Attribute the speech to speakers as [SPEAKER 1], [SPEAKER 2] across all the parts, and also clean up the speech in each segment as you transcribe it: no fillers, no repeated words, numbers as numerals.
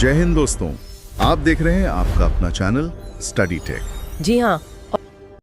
[SPEAKER 1] जय हिंद दोस्तों, आप देख रहे हैं आपका अपना चैनल स्टडी टेक।
[SPEAKER 2] जी हाँ।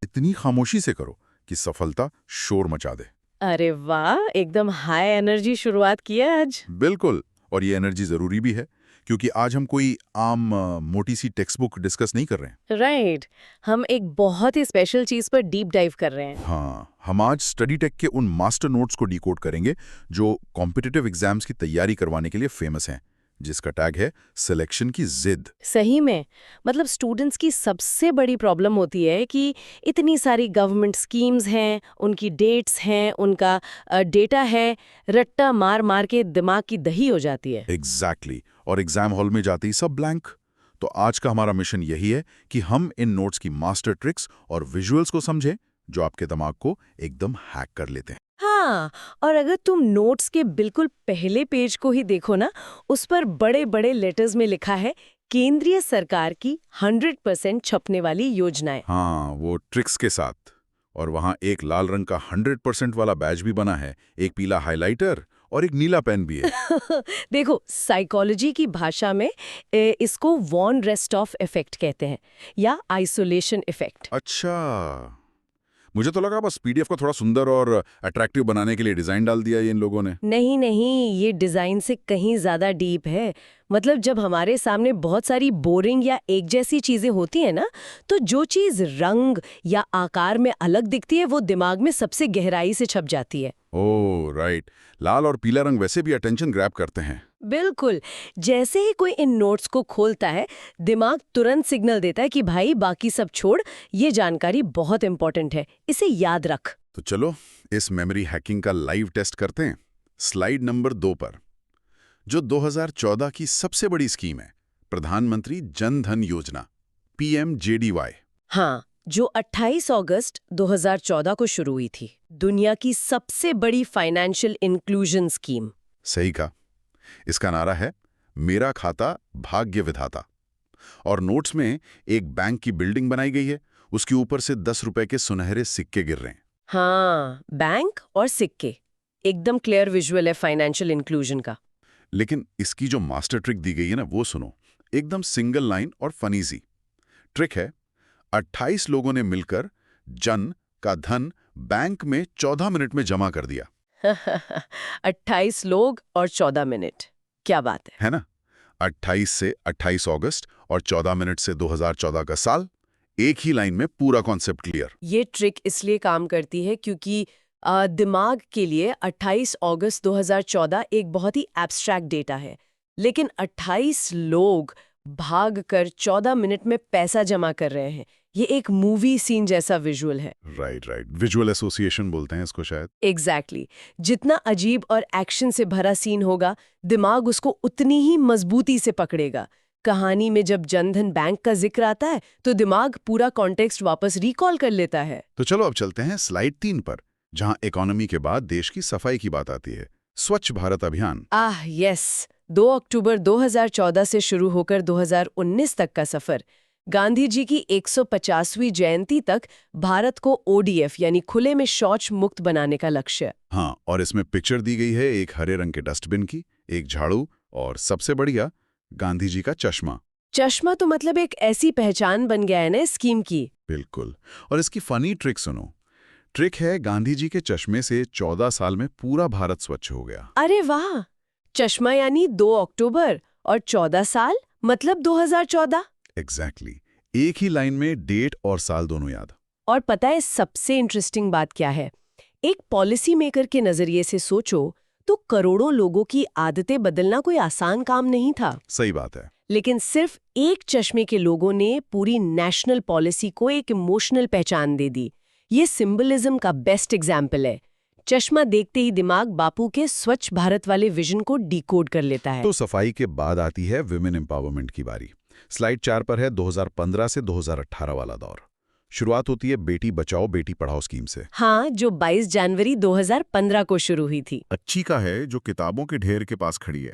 [SPEAKER 1] इतनी खामोशी से करो कि सफलता शोर मचा दे।
[SPEAKER 2] अरे वाह, एकदम हाई एनर्जी शुरुआत की है आज।
[SPEAKER 1] बिल्कुल, और ये एनर्जी जरूरी भी है क्योंकि आज हम कोई आम मोटी सी टेक्स्ट बुक डिस्कस नहीं कर रहे हैं।
[SPEAKER 2] राइट, हम एक बहुत ही स्पेशल चीज पर डीप डाइव कर रहे हैं।
[SPEAKER 1] हाँ, हम आज स्टडी टेक के उन मास्टर नोट्स को डिकोड करेंगे जो कॉम्पिटिटिव एग्जाम्स की तैयारी करवाने के लिए फेमस हैं, जिसका टैग है सिलेक्शन की जिद।
[SPEAKER 2] सही में, मतलब स्टूडेंट्स की सबसे बड़ी प्रॉब्लम होती है कि इतनी सारी गवर्नमेंट स्कीम्स हैं, उनकी डेट्स हैं, उनका डेटा है, रट्टा मार मार के दिमाग की दही हो जाती है।
[SPEAKER 1] एग्जैक्टली, और एग्जाम हॉल में जाते ही सब ब्लैंक। तो आज का हमारा मिशन यही है कि हम इन नोट्स की मास्टर ट्रिक्स और विजुअल्स को समझें जो आपके दिमाग को एकदम हैक कर लेते हैं।
[SPEAKER 2] हाँ, और अगर तुम नोट्स के बिल्कुल पहले पेज को ही देखो ना, उस पर बड़े बड़े लेटर्स में लिखा है केंद्रीय सरकार की 100% छपने वाली योजनाएं।
[SPEAKER 1] हाँ, वो ट्रिक्स के साथ। और वहाँ एक लाल रंग का 100% वाला बैज भी बना है, एक पीला हाइलाइटर और एक नीला पेन भी है।
[SPEAKER 2] देखो, साइकोलॉजी की भाषा में इसको वॉन रेस्ट ऑफ इफेक्ट कहते हैं या आइसोलेशन इफेक्ट।
[SPEAKER 1] अच्छा, मुझे तो लगा बस पीडीएफ को थोड़ा सुंदर और अट्रैक्टिव बनाने के लिए डिजाइन डाल दिया ये इन लोगों ने।
[SPEAKER 2] नहीं नहीं, ये डिजाइन से कहीं ज्यादा डीप है। मतलब जब हमारे सामने बहुत सारी बोरिंग या एक जैसी चीजें होती हैं ना, तो जो चीज रंग या आकार में अलग दिखती है वो दिमाग में सबसे गहराई से छप जाती है।
[SPEAKER 1] ओह राइट, लाल और पीला रंग वैसे भी अटेंशन ग्रैब करते हैं।
[SPEAKER 2] बिल्कुल, जैसे ही कोई इन नोट्स को खोलता है, दिमाग तुरंत सिग्नल देता है कि भाई बाकी सब छोड़, ये जानकारी बहुत इंपॉर्टेंट है, इसे याद रख।
[SPEAKER 1] तो चलो इस मेमोरी हैकिंग का लाइव टेस्ट करते हैं। स्लाइड नंबर 2 पर जो 2014 की सबसे बड़ी स्कीम है, प्रधानमंत्री जन धन योजना, PMJDY।
[SPEAKER 2] हाँ, जो 28 अगस्त 2014 को शुरू हुई थी, दुनिया की सबसे बड़ी फाइनेंशियल इंक्लूजन स्कीम।
[SPEAKER 1] सही कहा। इसका नारा है मेरा खाता भाग्य विधाता। और नोट्स में एक बैंक की बिल्डिंग बनाई गई है, उसके ऊपर से 10 रुपए के सुनहरे सिक्के गिर रहे हैं।
[SPEAKER 2] हाँ, बैंक और सिक्के, एकदम क्लियर विजुअल है फाइनेंशियल इंक्लूजन का।
[SPEAKER 1] लेकिन इसकी जो मास्टर ट्रिक दी गई है ना, वो सुनो, एकदम सिंगल लाइन और फनी सी ट्रिक है। 28 लोगों ने मिलकर जन का धन बैंक में 14 मिनट में जमा कर दिया।
[SPEAKER 2] 28 लोग और 14 मिनट, क्या बात है।
[SPEAKER 1] है ना? 28 से 28 अगस्त और 14 मिनट से 2014 का साल, एक ही लाइन में पूरा कॉन्सेप्ट क्लियर।
[SPEAKER 2] ये ट्रिक इसलिए काम करती है क्योंकि दिमाग के लिए 28 अगस्त 2014 एक बहुत ही एब्स्ट्रैक्ट डेटा है, लेकिन 28 लोग भागकर 14 मिनट में पैसा जमा कर रहे हैं, ये एक मूवी सीन जैसा विजुअल है।
[SPEAKER 1] राइट राइट, विजुअल एसोसिएशन बोलते हैं इसको शायद।
[SPEAKER 2] एग्जैक्टली, जितना अजीब और एक्शन से भरा सीन होगा, दिमाग उसको उतनी ही मजबूती से पकड़ेगा। कहानी में जब जनधन बैंक का जिक्र आता है तो दिमाग पूरा कॉन्टेक्स्ट वापस रिकॉल कर लेता है।
[SPEAKER 1] तो चलो अब चलते हैं स्लाइड 3 पर, जहां इकोनॉमी के बाद देश की सफाई की बात आती है। स्वच्छ भारत अभियान।
[SPEAKER 2] यस, 2 अक्टूबर 2014 से शुरू होकर 2019 तक का सफर। गांधी जी की 150वीं जयंती तक भारत को ODF यानी खुले में शौच मुक्त बनाने का लक्ष्य।
[SPEAKER 1] हाँ, और इसमें पिक्चर दी गई है एक हरे रंग के डस्टबिन की, एक झाड़ू और सबसे बढ़िया गांधी जी का चश्मा।
[SPEAKER 2] चश्मा तो मतलब एक ऐसी पहचान बन गया है ना स्कीम की।
[SPEAKER 1] बिल्कुल, और इसकी फनी ट्रिक सुनो। ट्रिक है गांधी जी के चश्मे से 14 साल में पूरा भारत स्वच्छ हो गया।
[SPEAKER 2] अरे वाह, चश्मा यानी 2 अक्टूबर और 14 साल मतलब 2014।
[SPEAKER 1] एग्जैक्टली, एक ही लाइन में डेट और साल दोनों याद।
[SPEAKER 2] और पता है सबसे इंटरेस्टिंग बात क्या है? एक पॉलिसी मेकर के नजरिए से सोचो तो करोड़ों लोगों की आदतें बदलना कोई आसान काम नहीं था।
[SPEAKER 1] सही बात है।
[SPEAKER 2] लेकिन सिर्फ एक चश्मे के लोगों ने पूरी नेशनल पॉलिसी को एक इमोशनल पहचान दे दी। ये सिंबलिज्म का बेस्ट एग्जाम्पल है। चश्मा देखते ही दिमाग बापू के स्वच्छ भारत वाले विजन को डिकोड कर लेता है।
[SPEAKER 1] तो सफाई के बाद आती है विमेन एम्पावरमेंट की बारी। स्लाइड 4 पर है 2015 से 2018 वाला दौर। शुरुआत होती है बेटी बचाओ बेटी पढ़ाओ स्कीम से।
[SPEAKER 2] हाँ, जो 22 जनवरी 2015 को शुरू हुई थी।
[SPEAKER 1] अच्छी का है जो किताबों के ढेर के पास खड़ी है।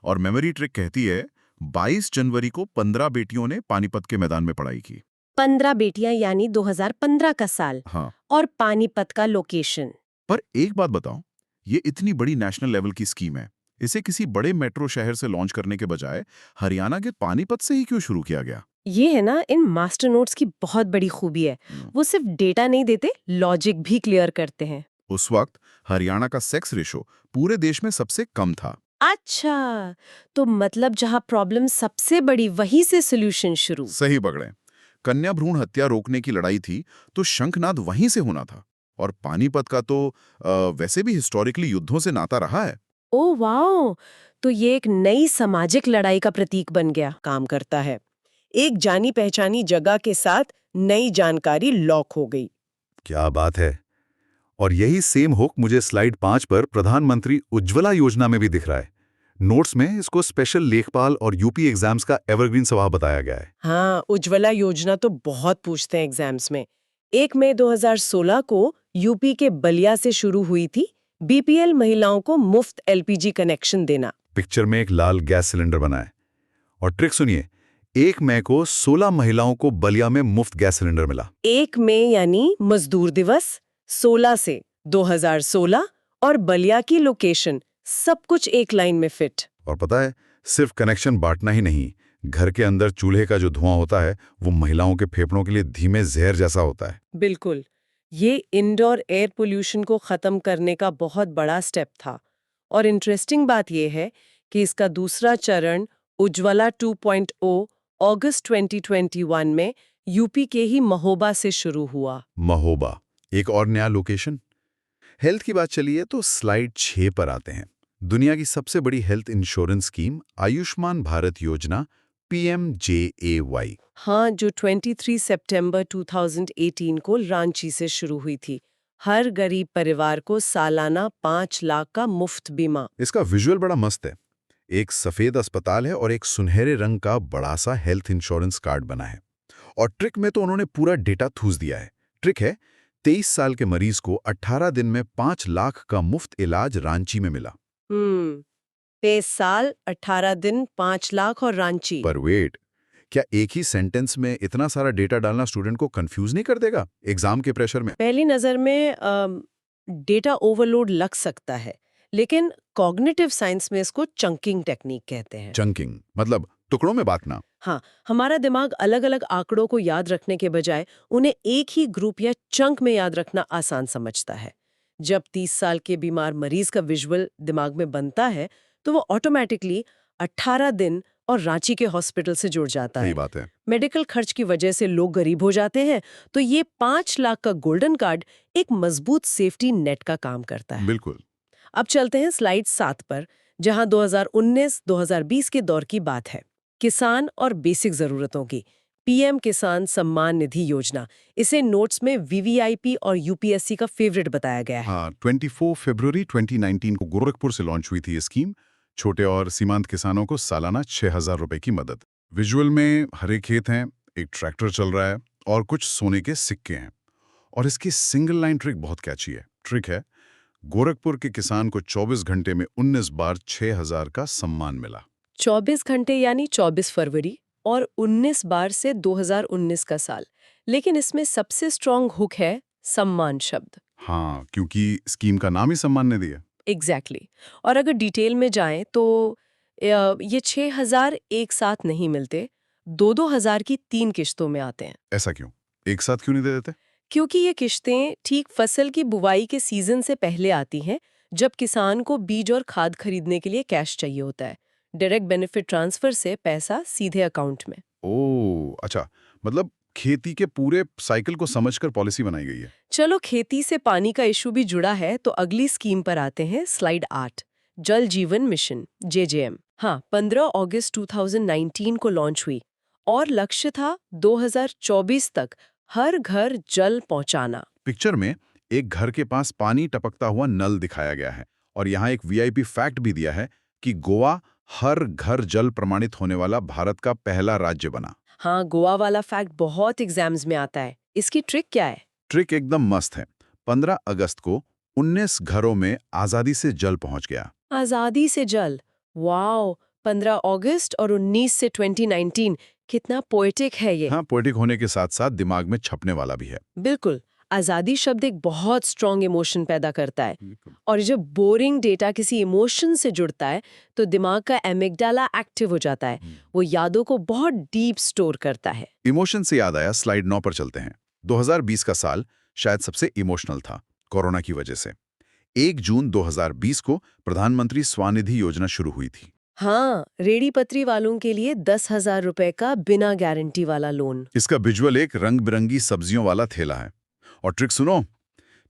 [SPEAKER 1] और मेमोरी ट्रिक कहती है 22 जनवरी को 15 बेटियों ने पानीपत के मैदान में पढ़ाई की।
[SPEAKER 2] 15 बेटियां यानी 2015 का साल।
[SPEAKER 1] हाँ,
[SPEAKER 2] और पानीपत का लोकेशन।
[SPEAKER 1] पर एक बात बताओ, ये इतनी बड़ी नेशनल लेवल की स्कीम है, इसे किसी बड़े मेट्रो शहर से लॉन्च करने के बजाय हरियाणा के पानीपत से ही क्यों शुरू किया गया?
[SPEAKER 2] ये है ना इन मास्टर नोट्स की बहुत बड़ी खूबी है। वो सिर्फ डेटा नहीं देते, लॉजिक भी क्लियर करते हैं।
[SPEAKER 1] उस वक्त हरियाणा का सेक्स रेशो पूरे देश में सबसे कम था।
[SPEAKER 2] अच्छा, तो मतलब जहाँ प्रॉब्लम सबसे बड़ी वहीं से सोल्यूशन शुरू।
[SPEAKER 1] सही पकड़े। कन्या भ्रूण हत्या रोकने की लड़ाई थी तो शंखनाद वहीं से होना था। और पानीपत का तो वैसे भी हिस्टोरिकली युद्धों से नाता रहा है।
[SPEAKER 2] ओ वाओ, तो ये एक नई सामाजिक लड़ाई का प्रतीक बन गया, काम करता है। एक जानी पहचानी जगह के साथ नई जानकारी लॉक हो गई।
[SPEAKER 3] क्या बात है। और यही सेम हुक मुझे स्लाइड 5 पर प्रधानमंत्री उज्ज्वला योजना में भी दिख रहा है। नोट्स में इसको स्पेशल लेखपाल और यूपी एग्जाम्स का एवरग्रीन सवाल बताया गया है।
[SPEAKER 2] हाँ, उज्ज्वला योजना तो बहुत पूछते हैं एग्जाम्स में। 1 मई 2016 को यूपी के बलिया से शुरू हुई थी, बीपीएल महिलाओं को मुफ्त एलपीजी कनेक्शन देना।
[SPEAKER 3] पिक्चर में एक लाल गैस सिलेंडर बना है। और ट्रिक सुनिए, 1 मई को 16 महिलाओं को बलिया में मुफ्त गैस सिलेंडर मिला।
[SPEAKER 2] 1 मई यानी मजदूर दिवस, 16 से 2016 और बलिया की लोकेशन, सब कुछ एक लाइन में फिट।
[SPEAKER 3] और पता है, सिर्फ कनेक्शन बांटना ही नहीं, घर के अंदर चूल्हे का जो धुआं होता है वो महिलाओं के फेफड़ों के लिए धीमे जहर जैसा होता है।
[SPEAKER 2] बिल्कुल, ये इंडोर एयर पोल्यूशन को खत्म करने का बहुत बड़ा स्टेप था। और इंटरेस्टिंग बात यह है कि इसका दूसरा चरण उज्ज्वला 2.0 अगस्त 2021 में यूपी के ही महोबा से शुरू हुआ।
[SPEAKER 3] महोबा, एक और नया लोकेशन। हेल्थ की बात चली है तो स्लाइड 6 पर आते हैं। दुनिया की सबसे बड़ी health insurance scheme Ayushman Bharat योजना PMJAY।
[SPEAKER 2] हाँ, जो 23 सितंबर 2018 को रांची से शुरू हुई थी। हर गरीब परिवार को सालाना 5 लाख का मुफ्त बीमा।
[SPEAKER 3] इसका विजुअल बड़ा मस्त है। एक सफेद अस्पताल है और एक सुनहरे रंग का बड़ा सा हेल्थ इंश्योरेंस कार्ड बना है। और ट्रिक में तो उन्होंने पूरा डेटा ठूस दिया है। ट्रिक है, 23 साल के मरीज को 18 दिन में 5 लाख का मुफ्त इलाज रांची में मिला।
[SPEAKER 2] 23 साल, 18 दिन, 5 लाख और रांची।
[SPEAKER 3] पर वेट, क्या एक ही सेंटेंस में इतना सारा डेटा डालना स्टूडेंट को कंफ्यूज नहीं कर देगा एग्जाम के प्रेशर में?
[SPEAKER 2] पहली नजर में डेटा ओवरलोड लग सकता है, लेकिन कॉग्निटिव साइंस में इसको चंकिंग टेक्निक कहते हैं।
[SPEAKER 3] चंकिंग मतलब टुकड़ों में बांटना।
[SPEAKER 2] हाँ, हमारा दिमाग अलग-अलग आंकड़ों को याद रखने के बजाय उन्हें एक ही ग्रुप या चंक में याद रखना आसान समझता है। जब 30 साल के बीमार मरीज का विजुअल दिमाग में बनता है, तो वो ऑटोमेटिकली 18 दिन और रांची के हॉस्पिटल से जुड़ जाता
[SPEAKER 3] सही
[SPEAKER 2] है।
[SPEAKER 3] बात है।
[SPEAKER 2] मेडिकल खर्च की वजह से लोग गरीब हो जाते हैं, तो ये 5 लाख का गोल्डन कार्ड एक मजबूत सेफ्टी नेट का काम करता है।
[SPEAKER 1] बिल्कुल।
[SPEAKER 2] अब चलते हैं स्लाइड 7 पर, जहां 2019-2020 के दौर की बात है। किसान और बेसिक जरूरतों की पीएम किसान सम्मान निधि योजना, इसे नोट्स में वीवीआईपी और यूपीएससी का फेवरेट बताया गया है।
[SPEAKER 1] हाँ, 24 फरवरी 2019 को गोरखपुर से लॉन्च हुई थी ये स्कीम। छोटे और सीमांत किसानों को सालाना 6,000 रुपए की मदद। विजुअल में हरे खेत हैं, एक ट्रैक्टर चल रहा है और कुछ सोने के सिक्के हैं। और इसकी सिंगल लाइन ट्रिक बहुत कैची है। ट्रिक है, गोरखपुर के किसान को 24 घंटे में 19 बार 6,000 का सम्मान मिला।
[SPEAKER 2] 24 घंटे यानी 24 फरवरी और 19 बार से 2019 का साल। लेकिन इसमें सबसे स्ट्रॉन्ग हुक है सम्मान शब्द।
[SPEAKER 1] हाँ, क्योंकि स्कीम का नाम ही सम्मान निधि है।
[SPEAKER 2] एग्जैक्टली। और अगर डिटेल में जाएं तो ये 6,000 एक साथ नहीं मिलते, 2-2 हज़ार की 3 किश्तों में आते हैं।
[SPEAKER 1] ऐसा क्यों? एक साथ क्यों नहीं दे देते?
[SPEAKER 2] क्योंकि ये किश्तें ठीक फसल की बुवाई के सीजन से पहले आती हैं, जब किसान को बीज और खाद खरीदने के लिए कैश चाहिए होता है। डायरेक्ट बेनिफिट ट्रांसफर से पैसा सीधे अकाउंट में।
[SPEAKER 1] ओह, अच्छा, मतलब खेती के पूरे साइकिल को समझकर पॉलिसी बनाई गई है।
[SPEAKER 2] चलो, खेती से पानी का इशू भी जुड़ा है, तो अगली स्कीम पर आते हैं। स्लाइड 8, जल जीवन मिशन JJM। हाँ, 15 अगस्त 2019 को लॉन्च हुई और लक्ष्य था 2024 तक हर घर जल पहुंचाना।
[SPEAKER 1] पिक्चर में एक घर के पास पानी टपकता हुआ नल दिखाया गया है और यहाँ एक वीआईपी फैक्ट भी दिया है कि गोवा हर घर जल प्रमाणित होने वाला भारत का पहला राज्य बना।
[SPEAKER 2] हाँ, गोवा वाला फैक्ट बहुत एग्जाम्स में आता है। इसकी ट्रिक क्या है?
[SPEAKER 1] ट्रिक एकदम मस्त है। 15 अगस्त को 19 घरों में आजादी से जल पहुंच गया।
[SPEAKER 2] आजादी से जल, वाओ! 15 अगस्त और 19 से 2019, कितना पोएटिक है ये।
[SPEAKER 1] हाँ, पोएटिक होने के साथ साथ दिमाग में छपने वाला भी है।
[SPEAKER 2] बिल्कुल। आज़ादी शब्द एक बहुत स्ट्रॉन्ग इमोशन पैदा करता है, और जब बोरिंग डेटा किसी इमोशन से जुड़ता है तो दिमाग का एमिगडाला एक्टिव हो जाता है। वो यादों को बहुत डीप स्टोर करता है।
[SPEAKER 3] इमोशन से याद आया, स्लाइड 9 पर चलते हैं। 2020 का साल शायद सबसे इमोशनल था कोरोना की वजह से। 1 जून 2020 को प्रधानमंत्री स्वानिधि योजना शुरू हुई थी।
[SPEAKER 2] हाँ, रेडी पटरी वालों के लिए 10,000 रुपए का बिना गारंटी वाला लोन।
[SPEAKER 3] इसका विजुअल एक रंग बिरंगी सब्जियों वाला थैला है। और ट्रिक सुनो,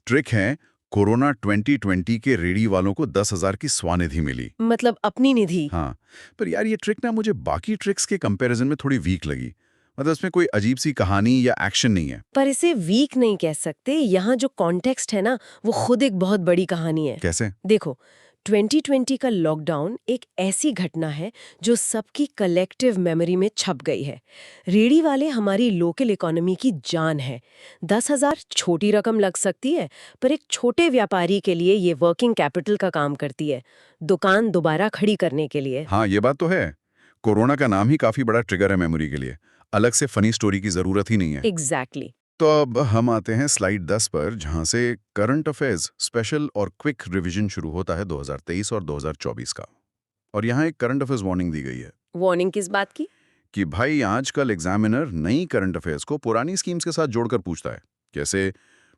[SPEAKER 3] ट्रिक है कोरोना 2020 के रेडी वालों को 10,000 की स्वानिधि मिली।
[SPEAKER 2] मतलब अपनी निधि।
[SPEAKER 3] हाँ, पर यार ये ट्रिक ना मुझे बाकी ट्रिक्स के कंपैरिजन में थोड़ी वीक लगी। मतलब इसमें कोई अजीब सी कहानी या एक्शन नहीं है।
[SPEAKER 2] पर इसे वीक नहीं कह सकते, यहाँ जो कॉन्टेक्स्ट है ना, वो खुद एक बहुत बड़ी कहानी है।
[SPEAKER 3] कैसे?
[SPEAKER 2] देखो, 2020 का लॉकडाउन एक ऐसी घटना है जो सबकी कलेक्टिव मेमोरी में छप गई है। रेडी वाले हमारी लोकल इकोनॉमी की जान है। 10,000 छोटी रकम लग सकती है, पर एक छोटे व्यापारी के लिए ये वर्किंग कैपिटल का काम करती है, दुकान दोबारा खड़ी करने के लिए।
[SPEAKER 3] हाँ, ये बात तो है। कोरोना का नाम ही काफी बड़ा ट्रिगर है मेमोरी के लिए। अलग से फनी स्टोरी की जरूरत ही नहीं है।
[SPEAKER 2] एग्जैक्टली।
[SPEAKER 3] तो अब हम आते हैं स्लाइड 10 पर, जहां से करंट अफेयर्स स्पेशल और क्विक रिवीजन शुरू होता है 2023 और 2024 का। और यहाँ एक करंट अफेयर्स वार्निंग दी गई है
[SPEAKER 2] वार्निंग किस बात की?
[SPEAKER 3] कि भाई आजकल एग्जामिनर नई करंट अफेयर्स को पुरानी स्कीम्स के साथ जोड़कर पूछता है। जैसे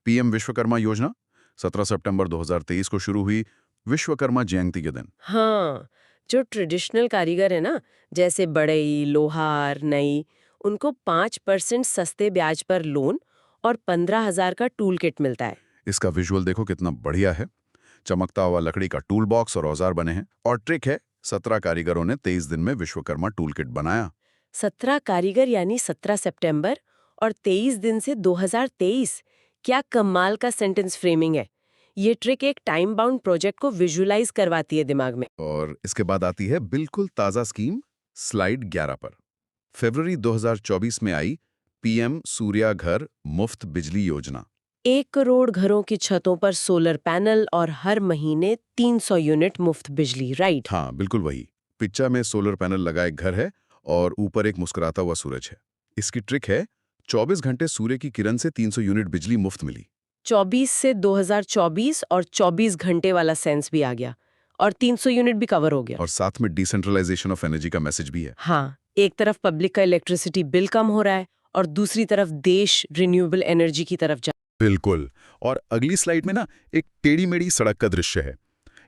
[SPEAKER 3] पीएम विश्वकर्मा योजना 17 सितंबर 2023 को शुरू हुई, विश्वकर्मा जयंती के दिन।
[SPEAKER 2] हाँ, जो ट्रेडिशनल कारीगर है ना, जैसे बढ़ई, लोहार, नई, उनको 5% सस्ते ब्याज पर लोन और 15,000 का टूल किट मिलता है।
[SPEAKER 3] इसका विजुअल देखो कितना बढ़िया है। चमकता हुआ लकड़ी का टूल बॉक्स और औजार बने हैं। और ट्रिक है, 17 कारीगरों ने 23 दिन में विश्वकर्मा टूल किट बनाया।
[SPEAKER 2] 17 कारीगर यानी 17 सितंबर और 23 दिन से 2023। क्या कमाल का सेंटेंस फ्रेमिंग है। ये ट्रिक एक टाइम बाउंड प्रोजेक्ट को विजुअलाइज करवाती है दिमाग में।
[SPEAKER 3] और इसके बाद आती है बिल्कुल ताजा स्कीम, स्लाइड 11 पर। फरवरी 2024 में आई पीएम सूर्या घर मुफ्त बिजली योजना।
[SPEAKER 2] 1 करोड़ घरों की छतों पर सोलर पैनल और हर महीने 300 यूनिट मुफ्त बिजली, राइट?
[SPEAKER 3] हाँ, बिल्कुल वही। पिक्चर में सोलर पैनल लगा एक घर है और ऊपर एक मुस्कुराता हुआ सूरज है। इसकी ट्रिक है, 24 घंटे सूर्य की किरण से 300 यूनिट बिजली मुफ्त मिली।
[SPEAKER 2] 24 से 2024 और 24 घंटे वाला सेंस भी आ गया और 300 यूनिट भी कवर हो गया।
[SPEAKER 3] और साथ में डिसेंट्रलाइजेशन ऑफ एनर्जी का मैसेज भी है।
[SPEAKER 2] हाँ, एक तरफ पब्लिक का इलेक्ट्रिसिटी बिल कम हो रहा है और दूसरी तरफ देश रिन्यूएबल एनर्जी की तरफ जा।
[SPEAKER 3] बिल्कुल। और अगली स्लाइड में ना एक टेढ़ी मेढ़ी सड़क का दृश्य है।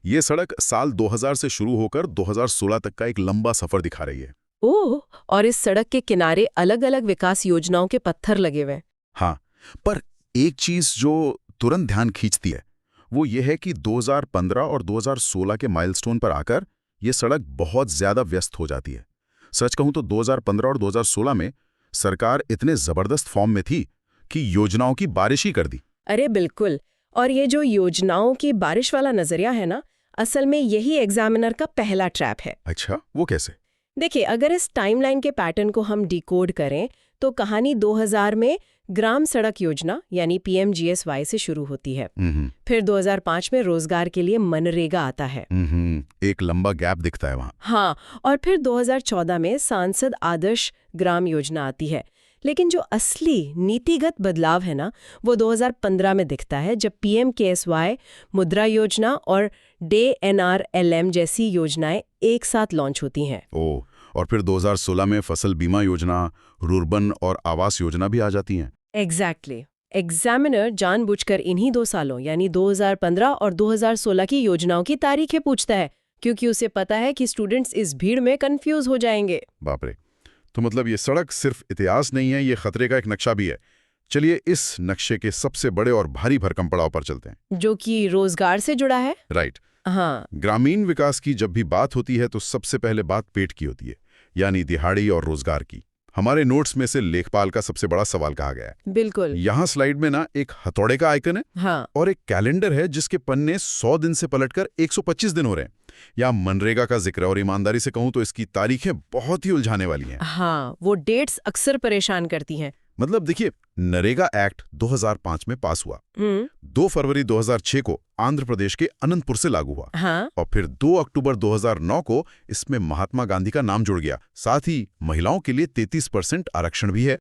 [SPEAKER 3] ये सड़क साल 2000 से शुरू होकर 2016 तक का एक लंबा सफर दिखा रही है।
[SPEAKER 2] ओह, और इस सड़क के किनारे अलग-अलग विकास योजनाओं के पत्थर लगे हुए हैं।
[SPEAKER 3] हाँ, पर एक चीज जो तुरंत ध्यान खींचती है वो ये है कि 2015 और 2016 के माइलस्टोन पर आकर ये सड़क बहुत ज्यादा व्यस्त हो जाती है। सच कहूं तो 2015 और 2016 में सरकार इतने जबरदस्त फॉर्म में थी कि योजनाओं की बारिश ही कर दी।
[SPEAKER 2] अरे बिल्कुल। और ये जो योजनाओं की बारिश वाला नजरिया है ना, असल में यही एग्जामिनर का पहला ट्रैप है।
[SPEAKER 3] अच्छा, वो कैसे?
[SPEAKER 2] देखिए, अगर इस टाइमलाइन के पैटर्न को हम डिकोड करें तो कहानी 2000 में ग्राम सड़क योजना यानी PMGSY से शुरू होती है। फिर 2005 में रोजगार के लिए मनरेगा आता है।
[SPEAKER 3] एक लंबा गैप दिखता है वहाँ।
[SPEAKER 2] हाँ, और फिर 2014 में सांसद आदर्श ग्राम योजना आती है। लेकिन जो असली नीतिगत बदलाव है ना, वो 2015 में दिखता है, जब PMKSY, मुद्रा योजना और DNRLM जैसी योजनाएं एक साथ लॉन्च होती हैं।
[SPEAKER 3] ओह, और फिर 2016 में फसल बीमा योजना, रुर्बन और आवास योजना भी आ जाती हैं।
[SPEAKER 2] एग्जैक्टली। एग्जामिनर जानबूझकर इन्हीं 2 सालों यानी 2015 और 2016 की योजनाओं की तारीखें पूछता है, क्योंकि उसे पता है कि स्टूडेंट्स इस भीड़ में कंफ्यूज हो जाएंगे।
[SPEAKER 3] बाप रे। तो मतलब ये सड़क सिर्फ इतिहास नहीं है, ये खतरे का एक नक्शा भी है। चलिए इस नक्शे के सबसे बड़े और भारी भरकम पड़ाव पर चलते हैं,
[SPEAKER 2] जो कि रोजगार से जुड़ा है।
[SPEAKER 3] राइट।
[SPEAKER 2] हाँ,
[SPEAKER 3] ग्रामीण विकास की जब भी बात होती है तो सबसे पहले बात पेट की होती है, यानी दिहाड़ी और रोजगार की। हमारे नोट्स में से लेखपाल का सबसे बड़ा सवाल कहा गया है।
[SPEAKER 2] बिल्कुल।
[SPEAKER 3] यहाँ स्लाइड में ना एक हथौड़े का आइकन है
[SPEAKER 2] हाँ,
[SPEAKER 3] और एक कैलेंडर है जिसके पन्ने 100 दिन से पलटकर 125 दिन हो रहे हैं। या मनरेगा का जिक्र, और ईमानदारी से कहूं तो इसकी तारीखें बहुत ही उलझाने वाली हैं।
[SPEAKER 2] हाँ, वो डेट्स अक्सर परेशान करती हैं।
[SPEAKER 3] मतलब देखिए, नरेगा एक्ट 2005 में पास हुआ, 2 फरवरी 2006 को आंध्र प्रदेश के अनंतपुर से लागू हुआ,
[SPEAKER 2] हाँ,
[SPEAKER 3] और फिर 2 अक्टूबर 2009 को इसमें महात्मा गांधी का नाम जुड़ गया। साथ ही महिलाओं के लिए 33% आरक्षण भी है।